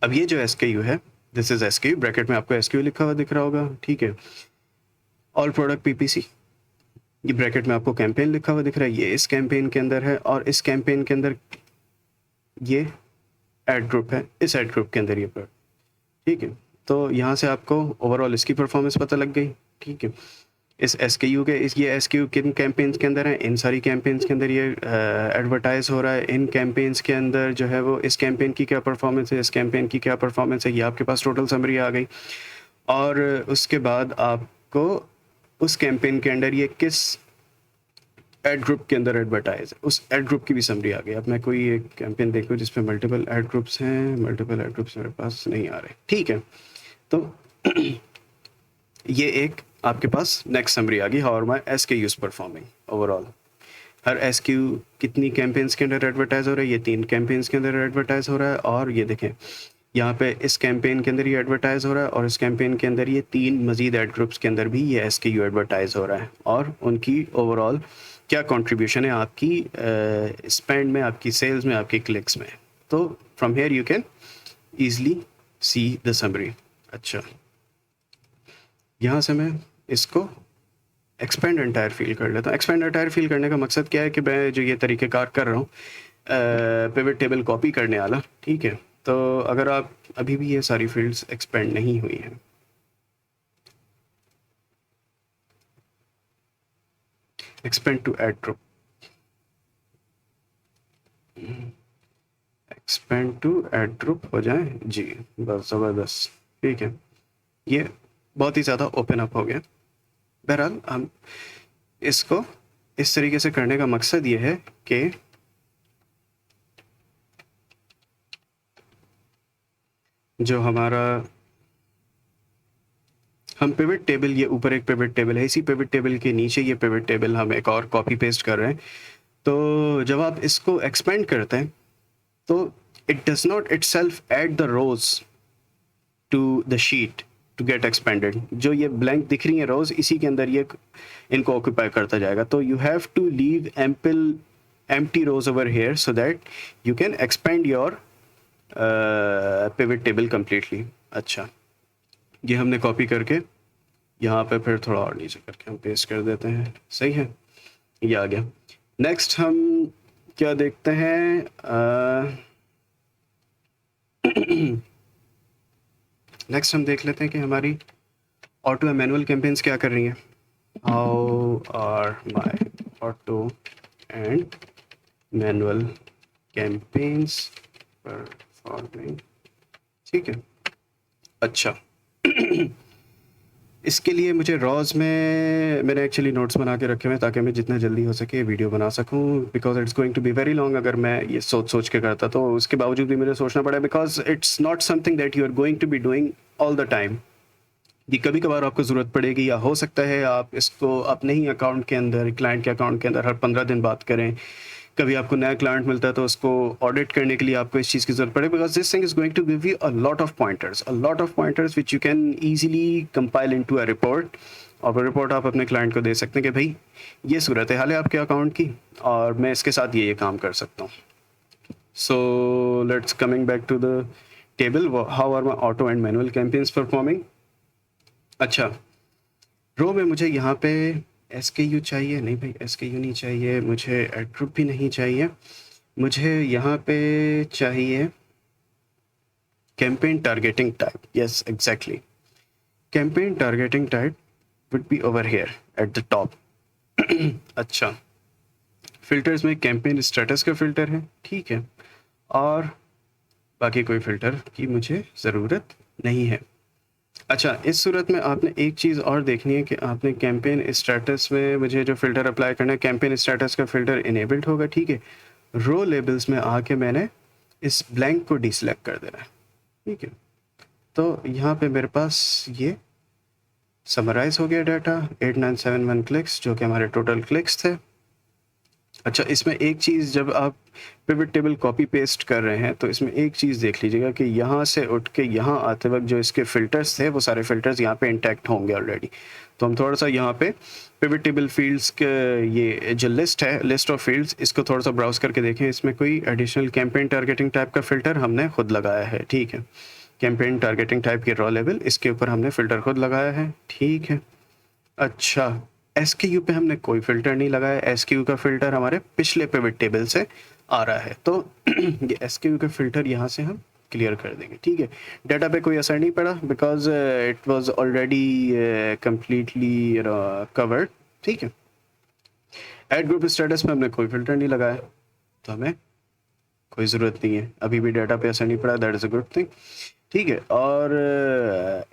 अब ये जो SKU है, दिस इज SKU, ब्रैकेट में आपको SKU लिखा हुआ दिख रहा होगा। ठीक है, ऑल प्रोडक्ट PPC, ये ब्रैकेट में आपको कैंपेन लिखा हुआ दिख रहा है, ये इस कैंपेन के अंदर है और इस कैंपेन के अंदर ये एड ग्रुप है, इस एड ग्रुप के अंदर ये प्रोडक्ट। ठीक है, तो यहाँ से आपको ओवरऑल इसकी परफॉर्मेंस पता लग गई। ठीक है, इस SKU के ये SKU किन कैंपेन्स के अंदर है, इन सारी कैंपेन्स के अंदर ये एडवर्टाइज हो रहा है। इन कैंपेन्स के अंदर जो है वो इस कैंपेन की क्या परफॉर्मेंस है, इस कैंपेन की क्या परफॉर्मेंस है, ये आपके पास टोटल समरी आ गई। और उसके बाद आपको उस कैंपेन के अंदर ये किस एड ग्रुप के अंदर एडवर्टाइज है, उस एड ग्रुप की भी समरी आ गई। अब मैं कोई एक कैंपेन देखूँ जिसमें मल्टीपल एड ग्रुप्स हैं, मल्टीपल एड ग्रुप्स मेरे पास नहीं आ रहे। ठीक है, तो ये एक आपके पास नेक्स्ट समरी आ गई, how are my SKUs performing overall. हर SKU कितनी कैंपेन्स के अंदर एडवर्टाइज हो रहा है, ये 3 कैंपेन्स के अंदर एडवर्टाइज हो रहा है। और ये देखें यहाँ पे इस कैंपेन के अंदर ये एडवर्टाइज हो रहा है और इस कैंपेन के अंदर ये 3 मजीद एड ग्रुप्स के अंदर भी ये SKU एडवर्टाइज हो रहा है और उनकी ओवरऑल क्या कंट्रीब्यूशन है आपकी स्पेंड में, आपकी सेल्स में, आपकी क्लिक्स में। तो from here you can easily see the summary. अच्छा, यहाँ से मैं इसको एक्सपेंड एंटायर फील कर लेता हूँ। एक्सपेंड एंटायर फील करने का मकसद क्या है कि मैं जो ये तरीक़ेकार कर रहा हूँ पिवट टेबल कॉपी करने वाला। ठीक है, तो अगर आप अभी भी ये सारी फील्ड्स एक्सपेंड नहीं हुई हैं, expand to ad group, expand to ad group हो जाए जी, बस ज़बरदस्त। ठीक है, ये बहुत ही ज़्यादा ओपन अप हो गया। बहरहाल हम इसको इस तरीके से करने का मकसद ये है कि जो हमारा हम पिवट टेबल, ये ऊपर एक पिवट टेबल है, इसी पिवट टेबल के नीचे ये पिवट टेबल हम एक और कॉपी पेस्ट कर रहे हैं। तो जब आप इसको एक्सपेंड करते हैं तो it does not itself add the rows to the sheet to get expanded. जो ये ब्लैंक दिख रही है रोज, इसी के अंदर ये इनको ऑक्यूपाई करता जाएगा। तो you have to leave ample empty rows over here so that you can expand your pivot table completely। अच्छा, ये हमने कॉपी करके यहाँ पे फिर थोड़ा और नीचे करके हम पेस्ट कर देते हैं। सही है, ये आ गया। नेक्स्ट हम क्या देखते हैं, नेक्स्ट हम देख लेते हैं कि हमारी ऑटो मैनुअल कैंपेन्स क्या कर रही हैं। How are my auto and manual campaigns performing. ठीक है, अच्छा इसके लिए मुझे रॉज में मैंने एक्चुअली नोट्स बना के रखे हुए हैं ताकि मैं जितना जल्दी हो सके वीडियो बना सकूं, because it's going to be very long. अगर मैं ये सोच के करता तो उसके बावजूद भी मुझे सोचना पड़ा, because it's not something that you are going to be doing all the time. ये कभी कभार आपको ज़रूरत पड़ेगी, या हो सकता है आप इसको अपने ही अकाउंट के अंदर, क्लाइंट के अकाउंट के अंदर हर 15 दिन बात करें। कभी आपको नया क्लाइंट मिलता है तो उसको ऑडिट करने के लिए आपको इस चीज़ की ज़रूरत पड़े, because this thing is going to give you a lot of pointers which you can easily compile into a report. और वो रिपोर्ट आप अपने क्लाइंट को दे सकते हैं कि भाई ये सूरत हाल है आपके अकाउंट की और मैं इसके साथ ये काम कर सकता हूँ। So let's coming back to the table, how are my auto and manual campaigns performing. अच्छा, रो में मुझे यहाँ पे SKU चाहिए, नहीं भाई SKU नहीं चाहिए, मुझे एड ग्रुप भी नहीं चाहिए, मुझे यहाँ पे चाहिए campaign targeting type. Yes exactly, campaign targeting type would be over here at the top. अच्छा, फिल्टर्स में कैंपेन स्टेटस का फिल्टर है, ठीक है, और बाकी कोई फिल्टर की मुझे ज़रूरत नहीं है। अच्छा, इस सूरत में आपने एक चीज़ और देखनी है कि आपने कैंपेन स्टेटस में मुझे जो फ़िल्टर अप्लाई करना है, कैंपेन स्टेटस का फ़िल्टर इनेबल्ड होगा, ठीक है। रो लेबल्स में आके मैंने इस ब्लैंक को डीसेलेक्ट कर देना है, ठीक है। तो यहाँ पे मेरे पास ये समराइज़ हो गया डाटा 8971 क्लिक्स, जो कि हमारे टोटल क्लिक्स थे। अच्छा, इसमें एक चीज़, जब आप पिवट टेबल कॉपी पेस्ट कर रहे हैं तो इसमें एक चीज़ देख लीजिएगा कि यहाँ से उठ के यहाँ आते वक्त जो इसके फ़िल्टर्स थे वो सारे फ़िल्टर्स यहाँ पे इंटैक्ट होंगे ऑलरेडी। तो हम थोड़ा सा यहाँ पे पिवट टेबल फील्ड्स के ये जो लिस्ट है, लिस्ट ऑफ फील्ड्स, इसको थोड़ा सा ब्राउज़ करके देखें। इसमें कोई एडिशनल कैंपेन टारगेटिंग टाइप का फ़िल्टर हमने खुद लगाया है, ठीक है। कैंपेन टारगेटिंग टाइप के रॉ लेवल, इसके ऊपर हमने फ़िल्टर खुद लगाया है, ठीक है। अच्छा, एसक्यू पे हमने कोई फ़िल्टर नहीं लगाया। एसक्यू का फ़िल्टर हमारे पिछले पिवट टेबल से आ रहा है, तो ये एसक्यू का फ़िल्टर यहाँ से हम क्लियर कर देंगे, ठीक है। डाटा पे कोई असर नहीं पड़ा because it was already completely covered, ठीक है। ऐड ग्रुप स्टेटस में हमने कोई फ़िल्टर नहीं लगाया, तो हमें कोई ज़रूरत नहीं है, अभी भी डाटा पे असर नहीं पड़ा, that is a good thing, ठीक है। और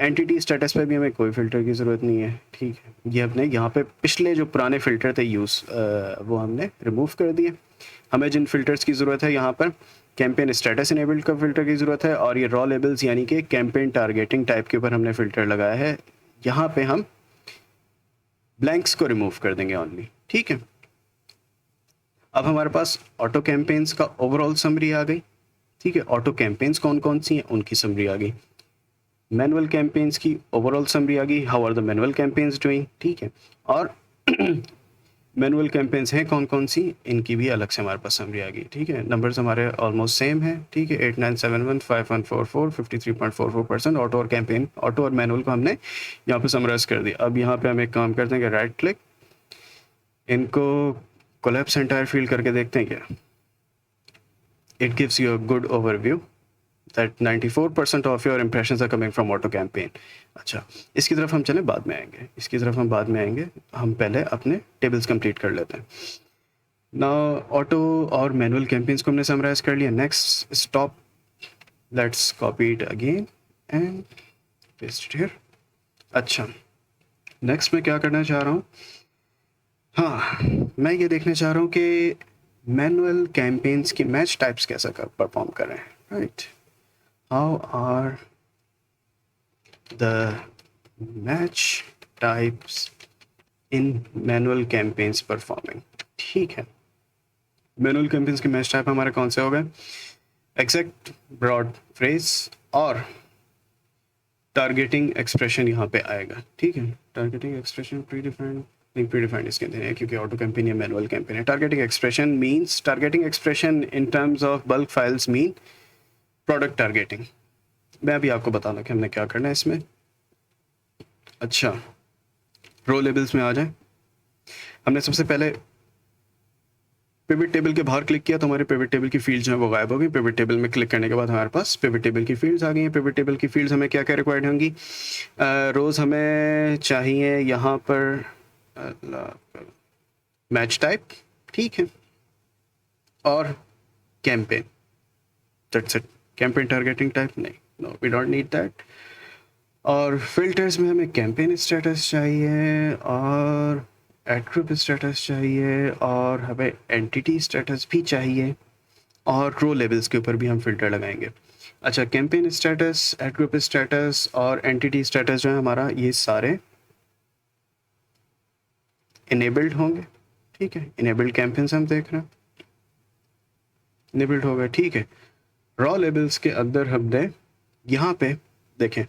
एंटिटी स्टेटस पे भी हमें कोई फ़िल्टर की ज़रूरत नहीं है, ठीक है। ये अपने यहाँ पे पिछले जो पुराने फ़िल्टर थे वो हमने रिमूव कर दिए। हमें जिन फ़िल्टर्स की ज़रूरत है यहाँ पर कैंपेन स्टेटस इनेबल्ड का फ़िल्टर की ज़रूरत है, और ये रॉ लेबल्स यानी कि कैंपेन टारगेटिंग टाइप के ऊपर हमने फ़िल्टर लगाया है। यहाँ पे हम ब्लैंक्स को रिमूव कर देंगे ऑनली, ठीक है। अब हमारे पास ऑटो कैंपेन्स का ओवरऑल समरी आ गई, ठीक है। ऑटो कैंपेन्स कौन कौन सी हैं उनकी समरी आ गई। मैनुअल कैंपेन्स की ओवरऑल समरी आ गई, how are the manual campaigns doing, ठीक है। और मैनुअल कैंपेन्स हैं कौन कौन सी, इनकी भी अलग से हमारे पास समरी आ गई, ठीक है। नंबर्स हमारे ऑलमोस्ट सेम है, ठीक है। 8971 5144 53.44%। ऑटो और कैंपेन, ऑटो और मैनुअल को हमने यहाँ पे समराइज कर दिया। अब यहाँ पे हम एक काम करते हैं कि राइट क्लिक, इनको कोलैप्स एंटायर फील्ड करके देखते हैं क्या। It gives you a good overview that 94% of your impressions are coming from auto campaign। अच्छा, इसकी तरफ हम चले बाद में आएंगे, इसकी तरफ हम बाद में आएंगे, हम पहले अपने टेबल्स कंप्लीट कर लेते हैं ना। ऑटो और मैनुअल कैंपेन्स को हमने समराइज कर लिया। Next stop, let's copy it again and paste it here. अच्छा, नेक्स्ट मैं क्या करना चाह रहा हूँ, हाँ, मैं ये देखना चाह रहा हूँ कि मैनुअल कैंपेन्स की मैच टाइप्स कैसा परफॉर्म कर रहे हैं, right. How are the match types in manual campaigns performing? ठीक है, मैनुअल कैंपेन्स के मैच टाइप हमारे कौन से हो गए, एग्जैक्ट, ब्रॉड फ्रेज और टारगेटिंग एक्सप्रेशन यहाँ पे आएगा, ठीक है। टारगेटिंग एक्सप्रेशन प्रीडिफाइंड नहीं, प्रीडिफाइंड इसके अंदर है क्योंकि ऑटो कैंपेन या मैनुअल कैंपेन है। Targeting expression means, targeting expression in terms of bulk files mean product targeting. मैं अभी आपको बताना कि हमने क्या करना है इसमें। अच्छा, रो लेबल्स में आ जाए। हमने सबसे पहले पिवट टेबल के बाहर क्लिक किया तो हमारे पिवट टेबल की फील्ड्स जो है वो गायब हो गई। पिवट टेबल में क्लिक करने के बाद हमारे पास पिवट टेबल की फील्ड्स आ गई हैं। पिवट टेबल की फील्ड्स हमें क्या क्या रिक्वायर्ड होंगी, रोज़ हमें चाहिए यहाँ पर मैच टाइप, ठीक है, और campaign, that's it. Campaign targeting type नहीं, no we don't need that. और फिल्टर्स में हमें कैंपेन स्टेटस चाहिए और एड ग्रुप स्टेटस चाहिए और हमें एंटिटी स्टेटस भी चाहिए, और रो लेवल्स के ऊपर भी हम फिल्टर लगाएंगे। अच्छा, campaign status, ad group status और एंटिटी स्टेटस जो है हमारा, ये सारे इनेबल्ड होंगे, ठीक है। इनेबल्ड कैंपेन हम देख रहे हैं, इनेबल्ड हो गए, ठीक है। रॉ लेबल्स के अंदर हमने यहाँ पे देखें,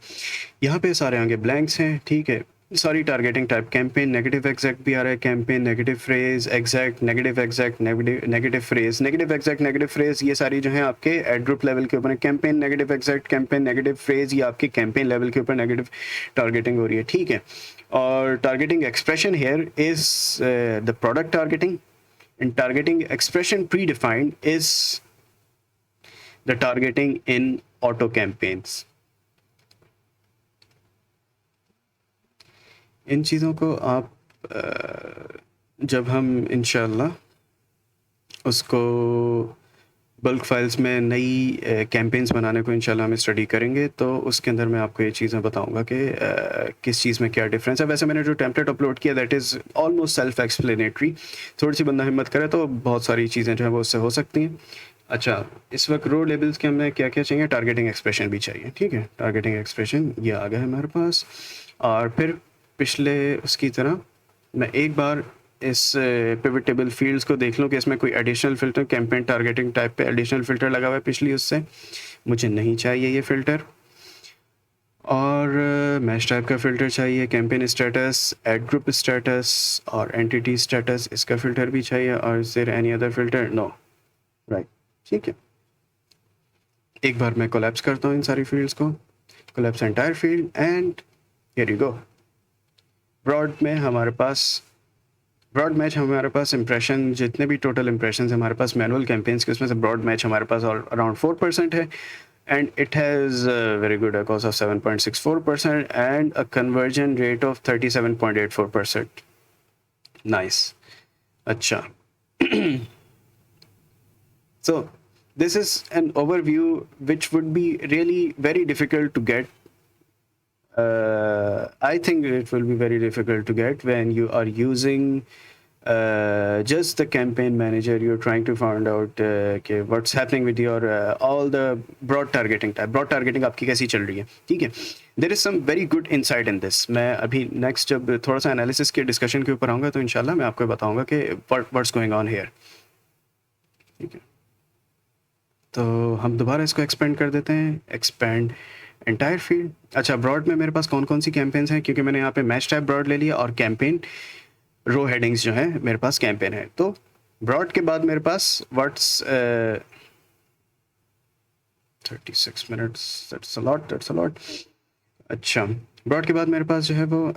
यहाँ पे सारे आगे ब्लैंक्स हैं, ठीक है। Sorry, targeting type campaign, negative exact भी आ रहा है, campaign negative phrase, exact, negative exact, negative phrase, negative exact, negative phrase, ये सारी जो है आपके एड ग्रुप लेवल के ऊपर है। Campaign negative exact, campaign negative phrase, ये आपकी कैंपेन लेवल के ऊपर नेगेटिव टारगेटिंग हो रही है, ठीक है। और targeting expression here is the product targeting, and targeting expression predefined is the targeting in auto campaigns. इन चीज़ों को आप जब हम इंशाल्लाह उसको बल्क फाइल्स में नई कैंपेन्स बनाने को इंशाल्लाह हम स्टडी करेंगे, तो उसके अंदर मैं आपको ये चीज़ें बताऊंगा कि किस चीज़ में क्या डिफरेंस है। वैसे मैंने जो टेम्पलेट अपलोड किया that is almost self explanatory, थोड़ी सी बंदा हिम्मत करे तो बहुत सारी चीज़ें जो है वो उससे हो सकती हैं। अच्छा, इस वक्त रो लेबल्स के हमें क्या क्या चाहिए, टारगेटिंग एक्सप्रेशन भी चाहिए, ठीक है। टारगेटिंग एक्सप्रेशन ये आ गया है हमारे पास। और फिर पिछले उसकी तरह मैं एक बार इस पिवट टेबल फील्ड्स को देख लूँ कि इसमें कोई additional filter campaign targeting type पे एडिशनल फ़िल्टर लगा हुआ है पिछली उससे, मुझे नहीं चाहिए ये फ़िल्टर। और मैच टाइप का फ़िल्टर चाहिए, campaign status, ad group status और एंटिटी स्टेटस, इसका फ़िल्टर भी चाहिए। और is there any other filter? No, right, ठीक है। एक बार मैं कोलैप्स करता हूँ इन सारी फील्ड्स को, collapse entire field and here you go. Broad में हमारे पास ब्रॉड मैच हमारे पास इंप्रेशन जितने भी टोटल इंप्रेशन हमारे पास मैनुअल कैंपेन्स के उसमें से ब्रॉड मैच हमारे पास अराउंड 4% है and it has very good cost of 7.64% and a conversion rate of 37.84%। Nice, अच्छा। So this is an overview which would be really very difficult to get. I think it will be very difficult to get when you are using just the campaign manager. You're trying to find out okay, what's happening with your all the broad targeting type. Broad targeting आपकी कैसी चल रही है, ठीक है। There is some very good insight in this. मैं अभी next जब थोड़ा सा analysis के discussion के ऊपर आऊँगा तो इंशाल्लाह मैं आपको बताऊँगा कि what's going on here, ठीक है। तो हम दोबारा इसको एक्सपेंड कर देते हैं, एक्सपेंड एंटायर फील्ड। अच्छा, ब्रॉड में मेरे पास कौन कौन सी कैंपेन्स हैं, क्योंकि मैंने यहाँ पे मैच टाइप ब्रॉड ले लिया और कैंपेन रो हेडिंग्स जो है मेरे पास कैंपेन है। तो ब्रॉड के बाद मेरे पास what's 36 minutes, that's a lot. अच्छा, ब्रॉड के बाद मेरे पास जो है वो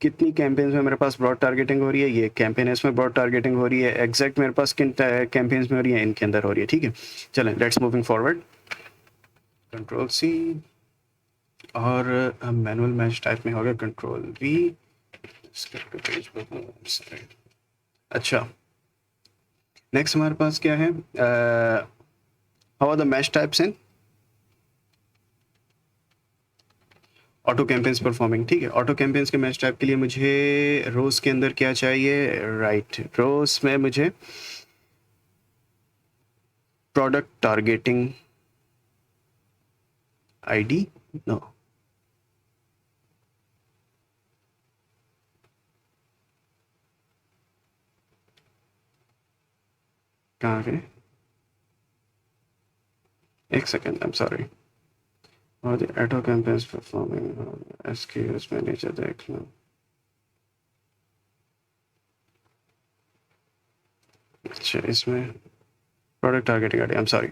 कितनी कैंपेन्स में मेरे पास ब्रॉड टारगेटिंग हो रही है, ये कैंपेन है इसमें ब्रॉड टारगेटिंग हो रही है, एग्जैक्ट मेरे पास किन कैंपेन्स में हो रही है, इनके अंदर हो रही है, ठीक है। चलें, let's moving forward, control C और हम मैनुअल मैच टाइप में हो गया, कंट्रोल वी। अच्छा, नेक्स्ट हमारे पास क्या है, how are the match types in auto campaigns performing, ठीक है। ऑटो कैंपेन्स के मैच टाइप के लिए मुझे रोज के अंदर क्या चाहिए, राइट, रोज में मुझे प्रोडक्ट टारगेटिंग आईडी, नो, कहाँ गए, एक सेकेंड, आई एम सॉरी। और the auto campaigns performing SKUs manager देख लो। अच्छा, इसमें product targeting ID, I am sorry.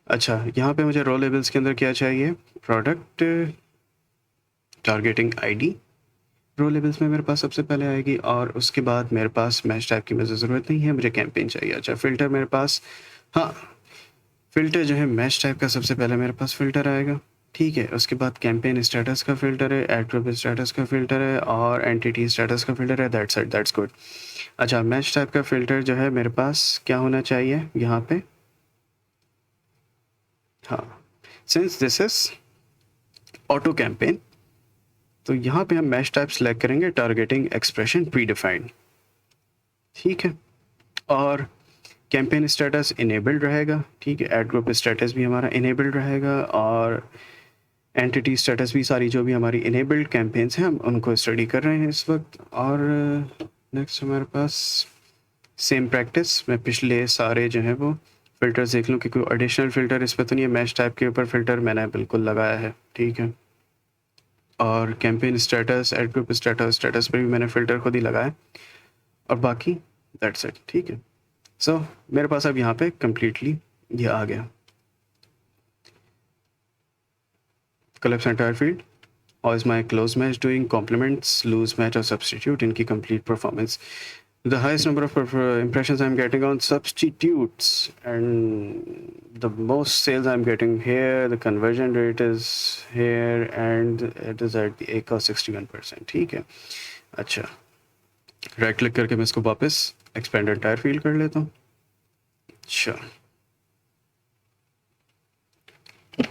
अच्छा, यहाँ पे मुझे रो लेबल्स के अंदर क्या चाहिए, प्रोडक्ट टारगेटिंग आईडी रो लेबल्स में मेरे पास सबसे पहले आएगी और उसके बाद मेरे पास मैच टाइप की मुझे ज़रूरत नहीं है, मुझे कैंपेन चाहिए। अच्छा, फ़िल्टर मेरे पास, हाँ, फ़िल्टर जो है मैच टाइप का सबसे पहले मेरे पास फ़िल्टर आएगा, ठीक है। उसके बाद कैंपेन स्टेटस का फ़िल्टर है, ऐड ग्रुप स्टेटस का फ़िल्टर है और एंटिटी स्टेटस का फ़िल्टर है, दैट्स इट, दैट्स गुड। अच्छा, मैच टाइप का फ़िल्टर जो है मेरे पास क्या होना चाहिए यहाँ पे, हाँ, since this is auto campaign तो यहाँ पे हम मैच टाइप सेलेक्ट करेंगे टारगेटिंग एक्सप्रेशन प्री डिफाइंड, ठीक है। और कैंपेन स्टेटस इनेबल्ड रहेगा, ठीक है। ऐड ग्रुप स्टेटस भी हमारा इनेबल्ड रहेगा और एंटिटी स्टेटस भी, सारी जो भी हमारी इनेबल्ड कैंपेन्स हैं हम उनको स्टडी कर रहे हैं इस वक्त। और नेक्स्ट हमारे पास सेम प्रैक्टिस, मैं पिछले सारे जो है वो फ़िल्टर्स देख लूँ कि कोई एडिशनल फ़िल्टर इस पर तो नहीं है। मैच टाइप के ऊपर फ़िल्टर मैंने बिल्कुल लगाया है, ठीक है। और campaign status, ad group status पर भी मैंने फ़िल्टर खुद ही लगाया और बाकी दैट्स इट, ठीक है। सो मेरे पास अब यहाँ पे कम्प्लीटली ये आ गया, collapse entire field, how is my close match doing, compliments, loose match or substitute, इनकी complete performance. The highest number of impressions I'm getting on substitutes and the most sales I'm getting here, the conversion rate is here and it is at the एक और 61%, ठीक है। अच्छा, राइट क्लिक करके मैं इसको वापस expand entire field कर लेता हूँ। अच्छा,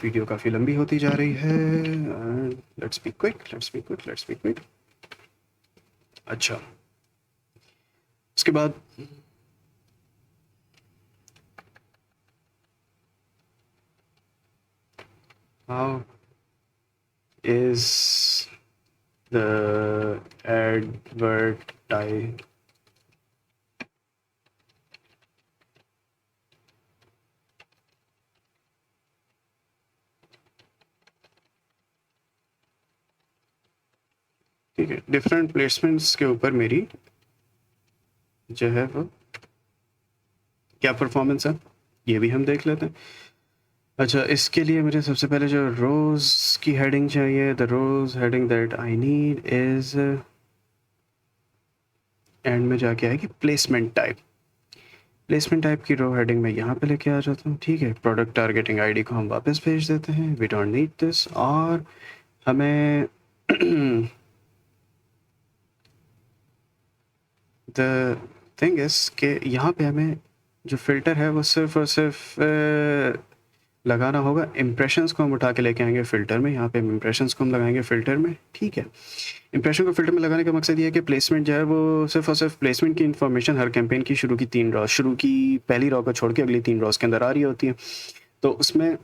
वीडियो काफ़ी लंबी होती जा रही है। Let's be quick. अच्छा, उसके बाद हाउ इज द एडवर्टाइज ठीक है, डिफरेंट प्लेसमेंट्स के ऊपर मेरी जो है वो क्या परफॉर्मेंस है, ये भी हम देख लेते हैं। अच्छा, इसके लिए मुझे सबसे पहले जो रोज़ की हेडिंग चाहिए, the rows heading that I need is end में जाके आएगी प्लेसमेंट टाइप। प्लेसमेंट टाइप की रो हेडिंग में यहाँ पे लेके आ जाता हूँ। ठीक है, प्रोडक्ट टारगेटिंग आईडी को हम वापस भेज देते हैं, वी डोंट नीड दिस। और हमें द थिंग इज़ कि यहाँ पे हमें जो फ़िल्टर है वो सिर्फ़ और सिर्फ लगाना होगा। इम्प्रेशंस को हम उठा के लेके आएंगे फ़िल्टर में। यहाँ पे इम्प्रेशंस को हम लगाएंगे फ़िल्टर में। ठीक है, इंप्रेशन को फ़िल्टर में लगाने का मकसद ये है कि प्लेसमेंट जो है वो सिर्फ़ और सिर्फ प्लेसमेंट की इन्फॉर्मेशन हर कैंपेन की शुरू की पहली रॉ को छोड़ के अगली 3 रॉस के अंदर आ रही होती है। तो उसमें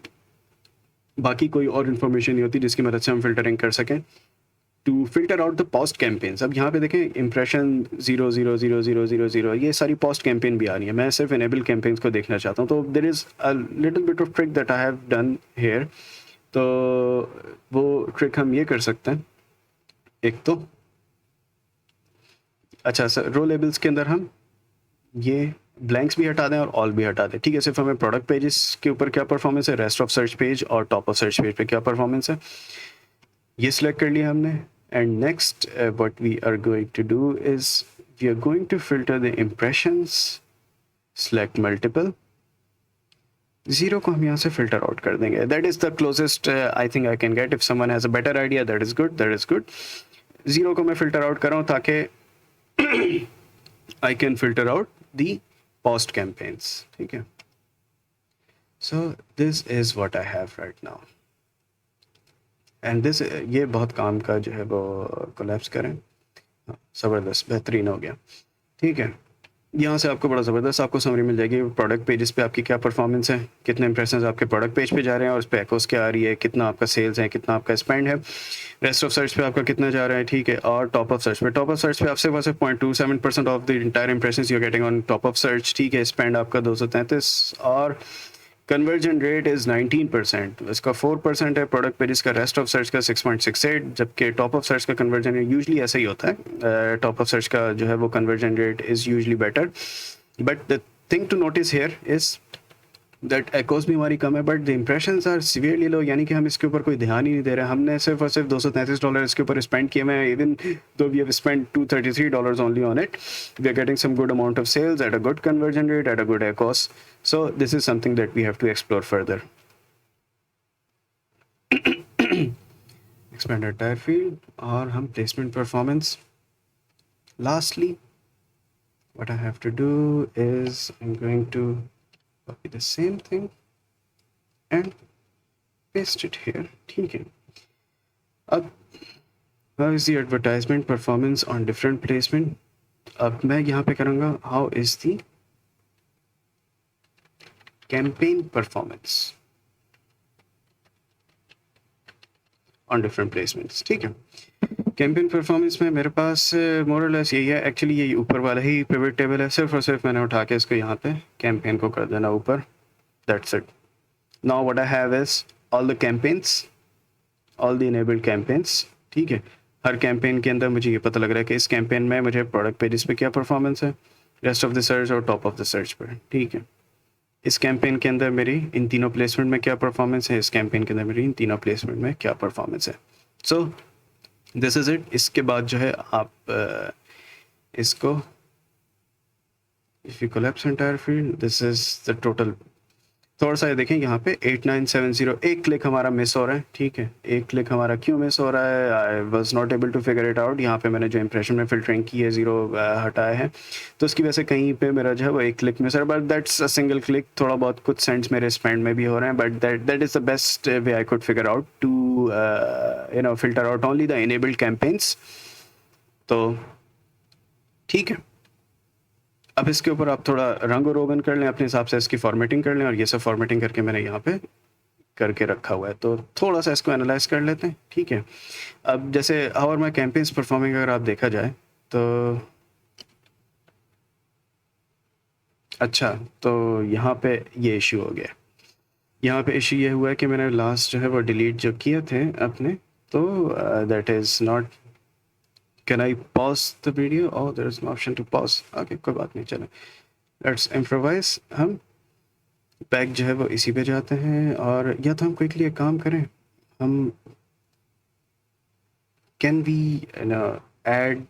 बाकी कोई और इन्फॉर्मेशन नहीं होती जिसकी मदद से हम फ़िल्टरिंग कर सकें to filter out the paused campaigns. अब यहाँ पे देखें इम्प्रेशन 0 ये सारी पोस्ट कैंपेन भी आ रही है। मैं सिर्फ इनेबल कैंपेन्स को देखना चाहता हूँ। तो there is a little bit of trick that I have done here. तो वो ट्रिक हम ये कर सकते हैं। एक तो अच्छा सर, रो लेबल्स के अंदर हम ये ब्लैंक्स भी हटा दें और ऑल भी हटा दें। ठीक है, सिर्फ हमें प्रोडक्ट पेजेस के ऊपर क्या परफॉर्मेंस है, रेस्ट ऑफ सर्च पेज और टॉप ऑफ सर्च पेज पे क्या परफॉर्मेंस है, ये सिलेक्ट कर लिया हमने। And next what we are going to do is we are going to filter the impressions, select multiple. Zero को हम यहाँ से फिल्टर आउट कर देंगे। That is the closest I think I can get. If someone has a better idea that is good. Zero को मैं फिल्टर आउट कर रहा हूँ ताकि I can filter out the post campaigns. ठीक है, so this is what I have right now and this ये बहुत काम का जो है वो कोलैप्स करें। ज़बरदस्त, बेहतरीन हो गया। ठीक है, यहाँ से आपको बड़ा ज़बरदस्त आपको समरी मिल जाएगी। प्रोडक्ट पेजेस पे आपकी क्या परफॉर्मेंस है, कितने इंप्रेशंस आपके प्रोडक्ट पेज पे जा रहे हैं और उस पर एकोस क्या आ रही है, कितना आपका सेल्स है, कितना आपका स्पेंड है, रेस्ट ऑफ सर्च पे आपका कितना जा रहा है। ठीक है, और टॉप ऑफ सर्च पे आपसे वैसे 0.27% of the entire impressions you are getting on top of search. ठीक है, स्पेंड आपका 233 और कन्वर्जन रेट इज़ 19%। इसका 4% है प्रोडक्ट पेजेस का, रेस्ट ऑफ सर्च का 6.68, जबकि टॉप ऑफ सर्च का कन्वर्जन रेट यूजली ऐसा ही होता है। टॉप ऑफ सर्च का जो है वो conversion rate is usually better. But the thing to notice here is that ACoS भी हमारी कम है but the impressions are severely low. यानी कि हम इसके ऊपर कोई ध्यान ही नहीं दे रहे। हमने सिर्फ और सिर्फ $233 इसके ऊपर स्पेंड किए हुए हैं। Even though we have spend $233 only on it, we are getting some good amount of sales at a good conversion rate at a good ACOS. So this is something that we have to explore further. Expand tier field और हम placement performance. Lastly, what I have to do is I'm going to copy the same thing and paste it here. ठीक है, अब how is the advertisement performance on different placement? अब मैं यहाँ पे करूँगा how is the campaign performance on different placements. ठीक है, कैंपेन परफॉर्मेंस में मेरे पास मोर और लेस यही है। एक्चुअली यही ऊपर वाला ही पिवट टेबल है, सिर्फ और सिर्फ मैंने उठा के इसको यहाँ पे कैंपेन को कर देना ऊपर। That's it. Now what I have is all the campaigns, all the enabled campaigns. ठीक है, हर कैंपेन के अंदर मुझे ये पता लग रहा है कि इस कैंपेन में मुझे प्रोडक्ट पेजेस पे क्या परफॉर्मेंस है, रेस्ट ऑफ द सर्च और टॉप ऑफ द सर्च पर। ठीक है, इस कैंपेन के अंदर मेरी इन तीनों प्लेसमेंट में क्या परफॉर्मेंस है, इस कैंपेन के अंदर मेरी इन तीनों प्लेसमेंट में क्या परफॉर्मेंस है। So this is it. इसके बाद जो है आप इसको if you collapse entire field, this is the total थोड़ा सा ये देखें यहाँ पे 8970 एक क्लिक हमारा मिस हो रहा है, ठीक है। एक क्लिक हमारा क्यों मिस हो रहा है, I was not able to figure it out. यहाँ पे मैंने जो इंप्रेशन में फिल्टरिंग की है 0 हटाया है, तो उसकी वजह से कहीं पे मेरा जो है वो एक क्लिक मिस हो रहा है, but that's a single click. थोड़ा बहुत कुछ सेंट्स मेरे स्पेंड में भी हो रहे हैं, but that is the best way I could figure out to filter out only the enabled campaigns. तो ठीक है, अब इसके ऊपर आप थोड़ा रंग रोगन कर लें, अपने हिसाब से इसकी फॉर्मेटिंग कर लें, और ये सब फॉर्मेटिंग करके मैंने यहाँ पे करके रखा हुआ है। तो थोड़ा सा इसको एनालाइज कर लेते हैं, ठीक है। अब जैसे how are my campaigns performing अगर आप देखा जाए तो अच्छा, तो यहाँ पे ये इशू हो गया। यहाँ पे इशू ये हुआ है कि मैंने लास्ट जो है वो डिलीट जो किए थे अपने, तो that is not. Can I pause the video? Oh, there is no option to pause. Okay, कोई बात नहीं, चलो लेट्स इम्प्रोवाइज। हम बैक जो है वो इसी पे जाते हैं, और या तो हम क्विकली एक काम करें, हम can we add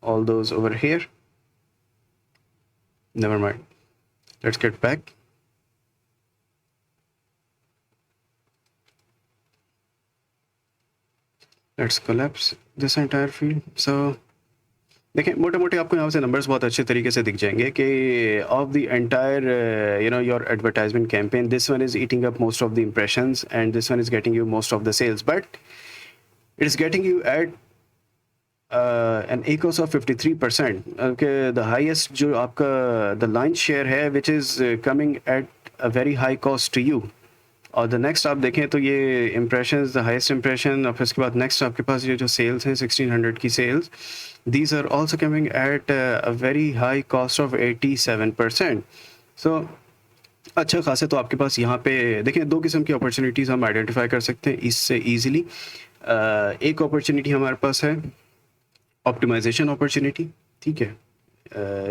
all those over here? Never mind, let's get back. Let's collapse this entire field. So देखें, मोटे मोटे आपको यहाँ से नंबर्स बहुत अच्छे तरीके से दिख जाएंगे कि of the entire your advertisement campaign, this one is eating up most of the impressions and this one is getting you most of the sales, but it is getting you at an ACOS of 53%. Okay, the highest जो आपका the line share है which is coming at a very high cost to you. और द नेक्स्ट आप देखें तो ये इम्प्रेशंस, द हाईएस्ट इम्प्रेशन, और फिर उसके बाद नेक्स्ट आपके पास ये जो सेल्स हैं 1600 की sales, these are also coming at a very high cost of 87%। So अच्छा खासा तो आपके पास यहाँ पे देखें दो किस्म की अपॉर्चुनिटीज़ हम आइडेंटिफाई कर सकते हैं इससे ईजिली। एक अपॉर्चुनिटी हमारे पास है ऑप्टिमाइजेशन अपॉर्चुनिटी, ठीक है,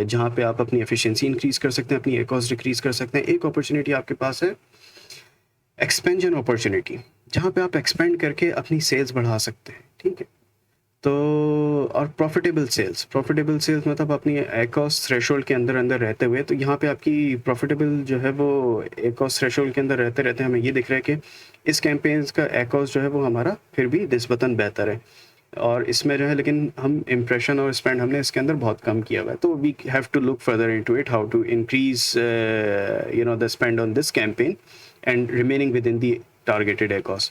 जहाँ पे आप अपनी एफिशिएंसी इंक्रीज़ कर सकते हैं, अपनी कॉस्ट डिक्रीज़ कर सकते हैं। एक अपॉर्चुनिटी आपके पास है एक्सपेंशन अपॉर्चुनिटी, जहाँ पे आप एक्सपेंड करके अपनी सेल्स बढ़ा सकते हैं, ठीक है। तो और प्रॉफिटेबल सेल्स मतलब अपनी एकॉस थ्रेशोल्ड के अंदर रहते हुए, तो यहाँ पे आपकी प्रॉफिटेबल जो है वो एकॉस थ्रेशोल्ड के अंदर रहते हमें ये दिख रहा है कि इस कैंपेन्स का एकॉस जो है वो हमारा फिर भी निस्बतन बेहतर है, और इसमें जो है लेकिन हम इम्प्रेशन और स्पेंड हमने इसके अंदर बहुत कम किया हुआ है। तो we have to look further into it, how to increase the spend on this campaign and remaining within the targeted ACOS.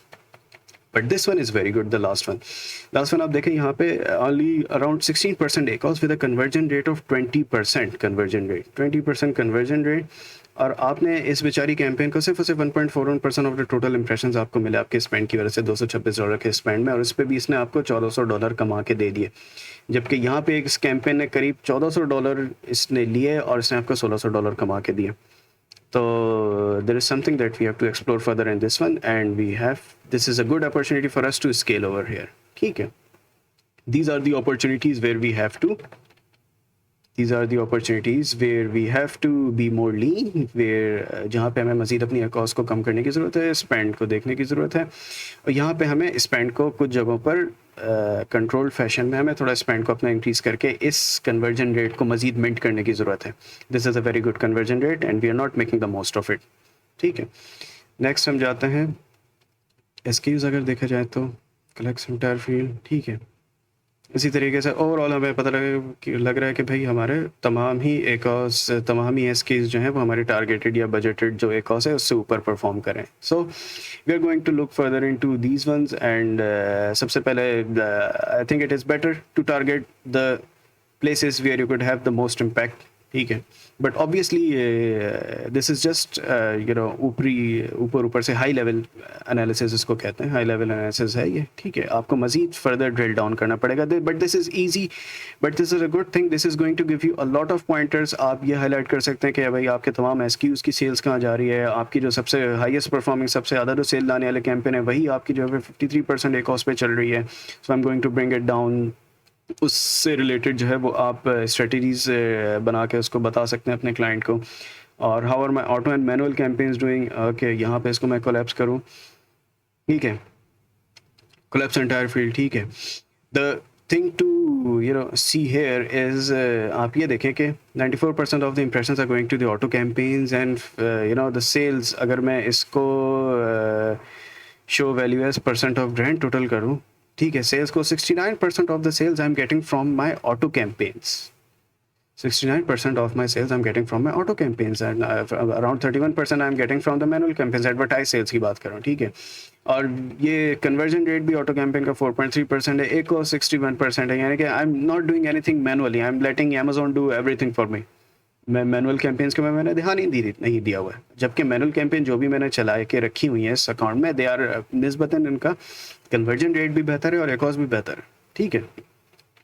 But this one is very good, the last one आप देखें यहाँ पे only around 16% ACOS with a conversion rate of 20% conversion rate, और आपने इस बेचारी कैंपेन को सिर्फ 1.41% ऑफ द टोटल इंप्रेशंस आपको मिले आपके स्पेंड की वजह से, $226 के स्पेंड में, और इस पे भी इसने आपको $1400 कमा के दे दिए, जबकि यहाँ पे इस कैंपेन ने करीब $1400 इसने लिए और इसने आपको $1600 कमा के दिए। So there is something that we have to explore further in this one, and this is a good opportunity for us to scale over here. ठीक है, these are the opportunities where we have to be more lean, where जहाँ पे हमें मज़ीद अपनी कॉस्ट को कम करने की ज़रूरत है, स्पेंड को देखने की ज़रूरत है, और यहाँ पे हमें स्पेंड को कुछ जगहों पर कंट्रोल्ड फैशन में हमें थोड़ा स्पेंड को अपना इंक्रीज़ करके इस कन्वर्जन रेट को मज़ीद मिंट करने की ज़रूरत है। This is a very good conversion rate and we are not making the most of it, ठीक है। नेक्स्ट हम जाते हैं एसक्यूज़, अगर देखा जाए तो कलेक्ट एंटायर फील्ड, ठीक है। इसी तरीके से ओवरऑल हमें पता लग रहा है कि भाई हमारे तमाम ही एसक्यूज़ जो हैं वो हमारे टारगेटेड या बजटेड जो ACOS है उससे ऊपर परफॉर्म करें। So we are going to look further into these ones, and सबसे पहले I think it is better to target the places where you could have the most impact, ठीक है। But obviously this is just ऊपर से हाई लेवल एनालिसिस इसको कहते हैं, हाई लेवल एनालिसिस है ये, ठीक है। आपको मज़ीद फर्दर ड्रिल डाउन करना पड़ेगा, but this is easy, but this is a good thing, this is going to give you a lot of pointers. आप ये हाईलाइट कर सकते हैं कि भाई आपके तमाम एसक्यूज़ की सेल्स कहाँ जा रही है, आपकी जो सबसे हाईएस्ट परफॉर्मिंग, सबसे ज़्यादा जो सेल लाने वाले कैंपेन है वही आपकी जो है 53% ACOS पे चल रही है। So I am going to bring it down, उससे रिलेटेड जो है वो आप स्ट्रेटजीज बना के उसको बता सकते हैं अपने क्लाइंट को। और how are my auto and manual campaigns doing, okay, यहाँ पे इसको मैं कोलैप्स करूँ, ठीक है, कोलैप्स एंटायर फील्ड, ठीक है। The thing to see here is आप ये देखें कि 94% of the impressions are going to the auto campaigns and the sales, अगर मैं इसको show value as percent of grand total करूँ, ठीक है, sales को 69% of the sales I'm getting from my auto campaigns. 69% of my sales I'm getting from my auto campaigns and around 31% I'm getting from the manual campaigns, advertise sales की बात कर रहा हूँ, ठीक है। और ये कन्वर्जन रेट भी ऑटो कैंपेन का 4.3% है, एक और 61% है, यानी कि I am not doing anything manually, I am letting Amazon do everything for me. मैं मैनुअल कैंपेन्स के में मैंने ध्यान ही नहीं दिया हुआ है, जबकि मैनुअल कैंपेन जो भी मैंने चला के रखी हुई है इस अकाउंट में, दे आर निस्बतन इनका कन्वर्जन रेट भी बेहतर है और एकॉस भी बेहतर है, ठीक है।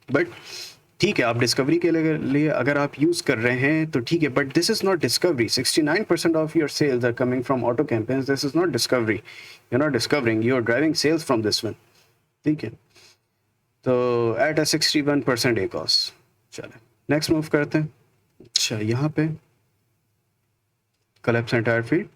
बट ठीक है, आप डिस्कवरी के लिए अगर आप यूज़ कर रहे हैं तो ठीक है, but this is not discovery. 69% of your sales are coming from auto campaigns, this is not discovery, you are not discovering, you are driving sales from this one, ठीक है। तो एट अ 61% एकॉस। चले नेक्स्ट मूव करते हैं। अच्छा, यहाँ पे कलेप्स एंटायर फीड,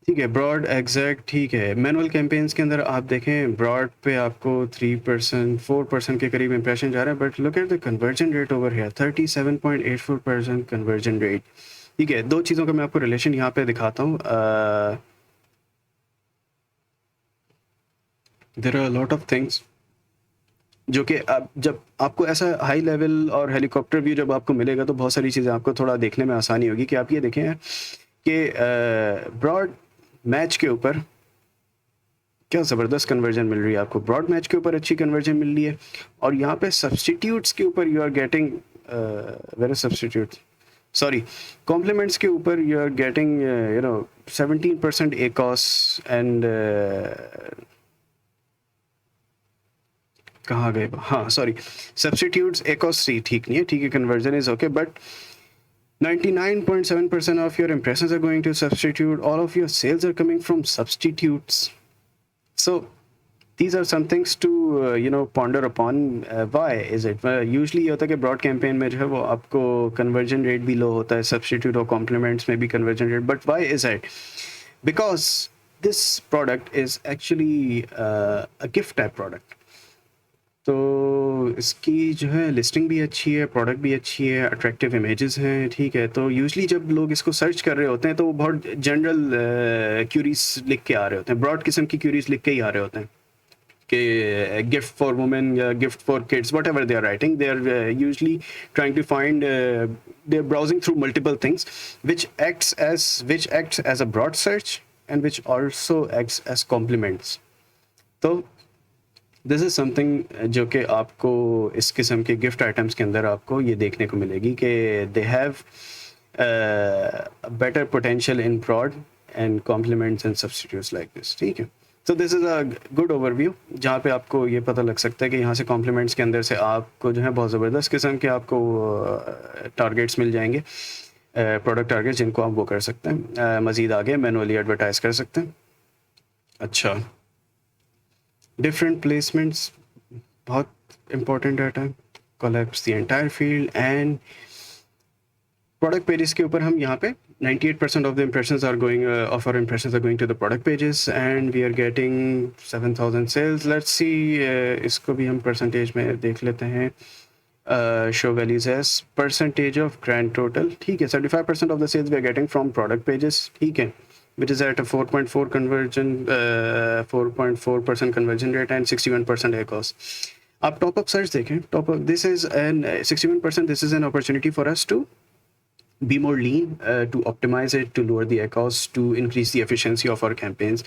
ठीक है, ब्रॉड एग्जैक्ट, ठीक है। मैनुअल कैंपेन्स के अंदर आप देखें ब्रॉड पे आपको 3% 4% के करीब इंप्रेशन जा रहा है, but look at the conversion rate over here, 37.84% conversion rate, ठीक है। दो चीज़ों का मैं आपको रिलेशन यहाँ पे दिखाता हूँ। There are lot of things जो कि आप जब आपको ऐसा हाई लेवल और हेलीकॉप्टर व्यू जब आपको मिलेगा तो बहुत सारी चीज़ें आपको थोड़ा देखने में आसानी होगी कि आप ये देखें कि ब्रॉड मैच के ऊपर क्या ज़बरदस्त कन्वर्जन मिल रही है आपको, ब्रॉड मैच के ऊपर अच्छी कन्वर्जन मिल रही है, और यहाँ पे सब्सटीट्यूट्स के ऊपर you are getting very substitute sorry complements के ऊपर you are getting 17% ACOS and कहाँ गए, हाँ सॉरी, सब्सटीट्यूट्स एकॉस सी ठीक नहीं है, ठीक है, conversion is okay, but 99.7% of your impressions are going to substitute, all of your sales are coming from substitutes. So these are some things to ponder upon. Why is it usually ये होता है कि broad campaign में जो है वो आपको conversion rate भी low होता है, substitute और compliments में भी conversion rate, but why is it? Because this product is actually a gift type product. तो इसकी जो है लिस्टिंग भी अच्छी है, प्रोडक्ट भी अच्छी है, अट्रैक्टिव इमेजेस हैं, ठीक है। तो यूजली जब लोग इसको सर्च कर रहे होते हैं तो वो बहुत जनरल क्यूरीज लिख के आ रहे होते हैं, ब्रॉड किस्म की क्यूरीज लिख के ही आ रहे होते हैं कि गिफ्ट फॉर वुमेन या gift for kids, whatever they are writing, they are usually trying to find, they are browsing through multiple things which acts as a broad search and which also acts as compliments. तो दिस इज़ समथिंग जो कि आपको इस किस्म के गिफ्ट आइटम्स के अंदर आपको ये देखने को मिलेगी कि they have better potential in broad and complements and substitutes like this, ठीक है। तो this is a good overview जहाँ पे आपको ये पता लग सकता है कि यहाँ से कॉम्प्लीमेंट्स के अंदर से आपको जो है बहुत ज़बरदस्त किस्म के आपको टारगेट्स मिल जाएंगे, प्रोडक्ट टारगेट, जिनको आप वो कर सकते हैं, मज़ीद आगे मैनुअली एडवर्टाइज कर सकते हैं। अच्छा, डिफरेंट प्लेसमेंट्स बहुत important data, collapse the entire field and product pages के ऊपर हम यहाँ पे 98% of the impressions are going of our impressions are going to the product pages and we are getting 7,000 sales. Let's see, इसको भी हम परसेंटेज में देख लेते हैं, show values as percentage of grand total, ठीक है। 75% of the sales we are getting from product pages, ठीक है, which is at a 4.4 conversion 4.4% conversion rate and 61% ACOS. आप टॉप अप सर्च देखें, top up, this is an 61%, this is an opportunity for us to be more lean, to optimize it, to lower the ACOS, to increase the efficiency of our campaigns.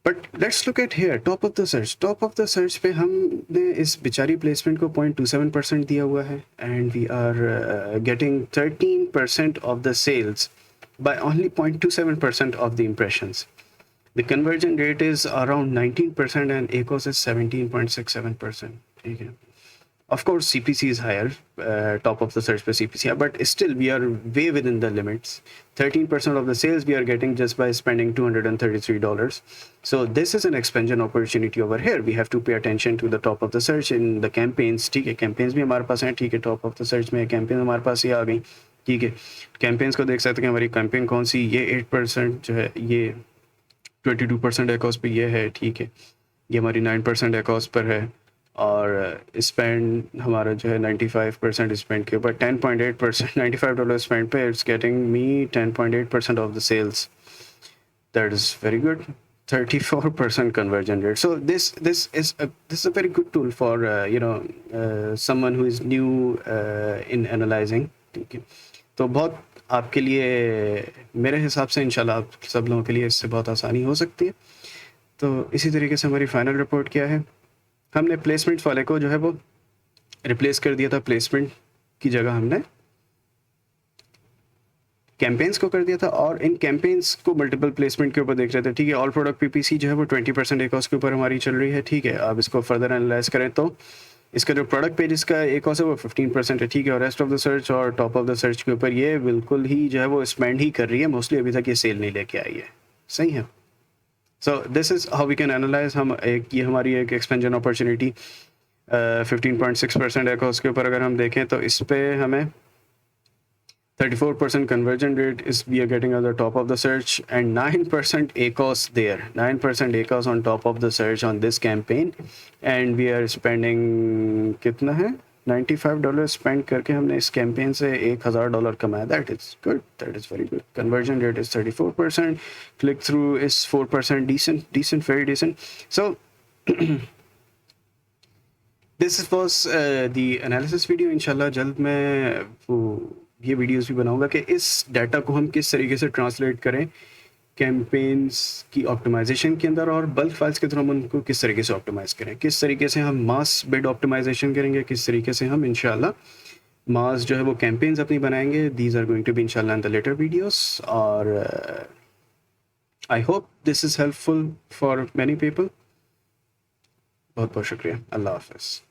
But let's look at here, top of the search. Top of the search पे हमने इस बेचारी प्लेसमेंट को 0.27% दिया हुआ है and we are getting 13% of the sales by only 0.27% of the impressions. The conversion rate is around 19% and ACOS is 17.67%, ठीक है। Of course, CPC is higher, top of the search per CPC, but still we are way within the limits. 13% of the sales we are getting just by spending $233. So this is an expansion opportunity over here. We have to pay attention to the top of the search in the campaigns, ठीक है। campaigns भी हमारे पास हैं, ठीक है, top of the search में campaign हमारे पास ये आ गई, ठीक है। campaigns को देख सकते हैं हमारी campaign कौन सी, ये 8% जो है, ये 22% ACOS पे ये है, ठीक है, ये हमारी 9% ACOS पर है, और स्पेंड हमारा जो है 95% स्पेंड के ऊपर 10.8%, $95 स्पेंड पे it's getting me 10.8% of the sales. That is very good. 34% conversion rate. So this is a very good tool for someone who is new in analyzing. ठीक है, तो बहुत आपके लिए, मेरे हिसाब से इंशाल्लाह आप सब लोगों के लिए इससे बहुत आसानी हो सकती है. तो इसी तरीके से हमारी फाइनल रिपोर्ट क्या है, हमने प्लेसमेंट वाले को जो है वो रिप्लेस कर दिया था. प्लेसमेंट की जगह हमने कैंपेन्स को कर दिया था, और इन कैंपेन्स को मल्टीपल प्लेसमेंट के ऊपर देख रहे थे. ठीक है, ऑल प्रोडक्ट पीपीसी जो है वो 20% ACOS के ऊपर हमारी चल रही है. ठीक है, आप इसको फर्दर एनालाइज करें तो इसका जो प्रोडक्ट पेज का ACOS है वो 15% है. ठीक है, और रेस्ट ऑफ द सर्च और टॉप ऑफ द सर्च के ऊपर ये बिल्कुल ही जो है वो स्पेंड ही कर रही है. मोस्टली अभी तक ये सेल नहीं लेके आई है. सही है. So this is how we can analyse. हम एक ये हमारी एक एक्सपेंशन अपॉर्चुनिटी 15.6% ACOS के ऊपर अगर हम देखें तो इस पर हमें 34% conversion rate is we are getting at the top of the search, and 9% ACOS there, 9% ACOS on top of the search on this campaign, and we are spending कितना है, $95 स्पेंड करके हमने इस कैंपेन से $1000 कमाया. That is good, that is very good. Conversion rate is 34%, click through is 4%. decent, very decent. So this was the analysis video. इंशाल्लाह जल्द मैं वो ये वीडियोस भी बनाऊंगा कि इस डाटा को हम किस तरीके से ट्रांसलेट करें कैंपेन्स की ऑप्टिमाइजेशन के अंदर, और बल्क फाइल्स के थ्रू हम उनको किस तरीके से ऑप्टिमाइज़ करें, किस तरीके से हम मास बिड ऑप्टिमाइजेशन करेंगे, किस तरीके से हम इंशाल्लाह मास जो है वो कैंपेन्स अपनी बनाएंगे. These are going to be इंशाल्लाह इन द लेटर वीडियोस, और I hope this is helpful for many people. बहुत बहुत शुक्रिया. अल्लाह हाफ़िज़.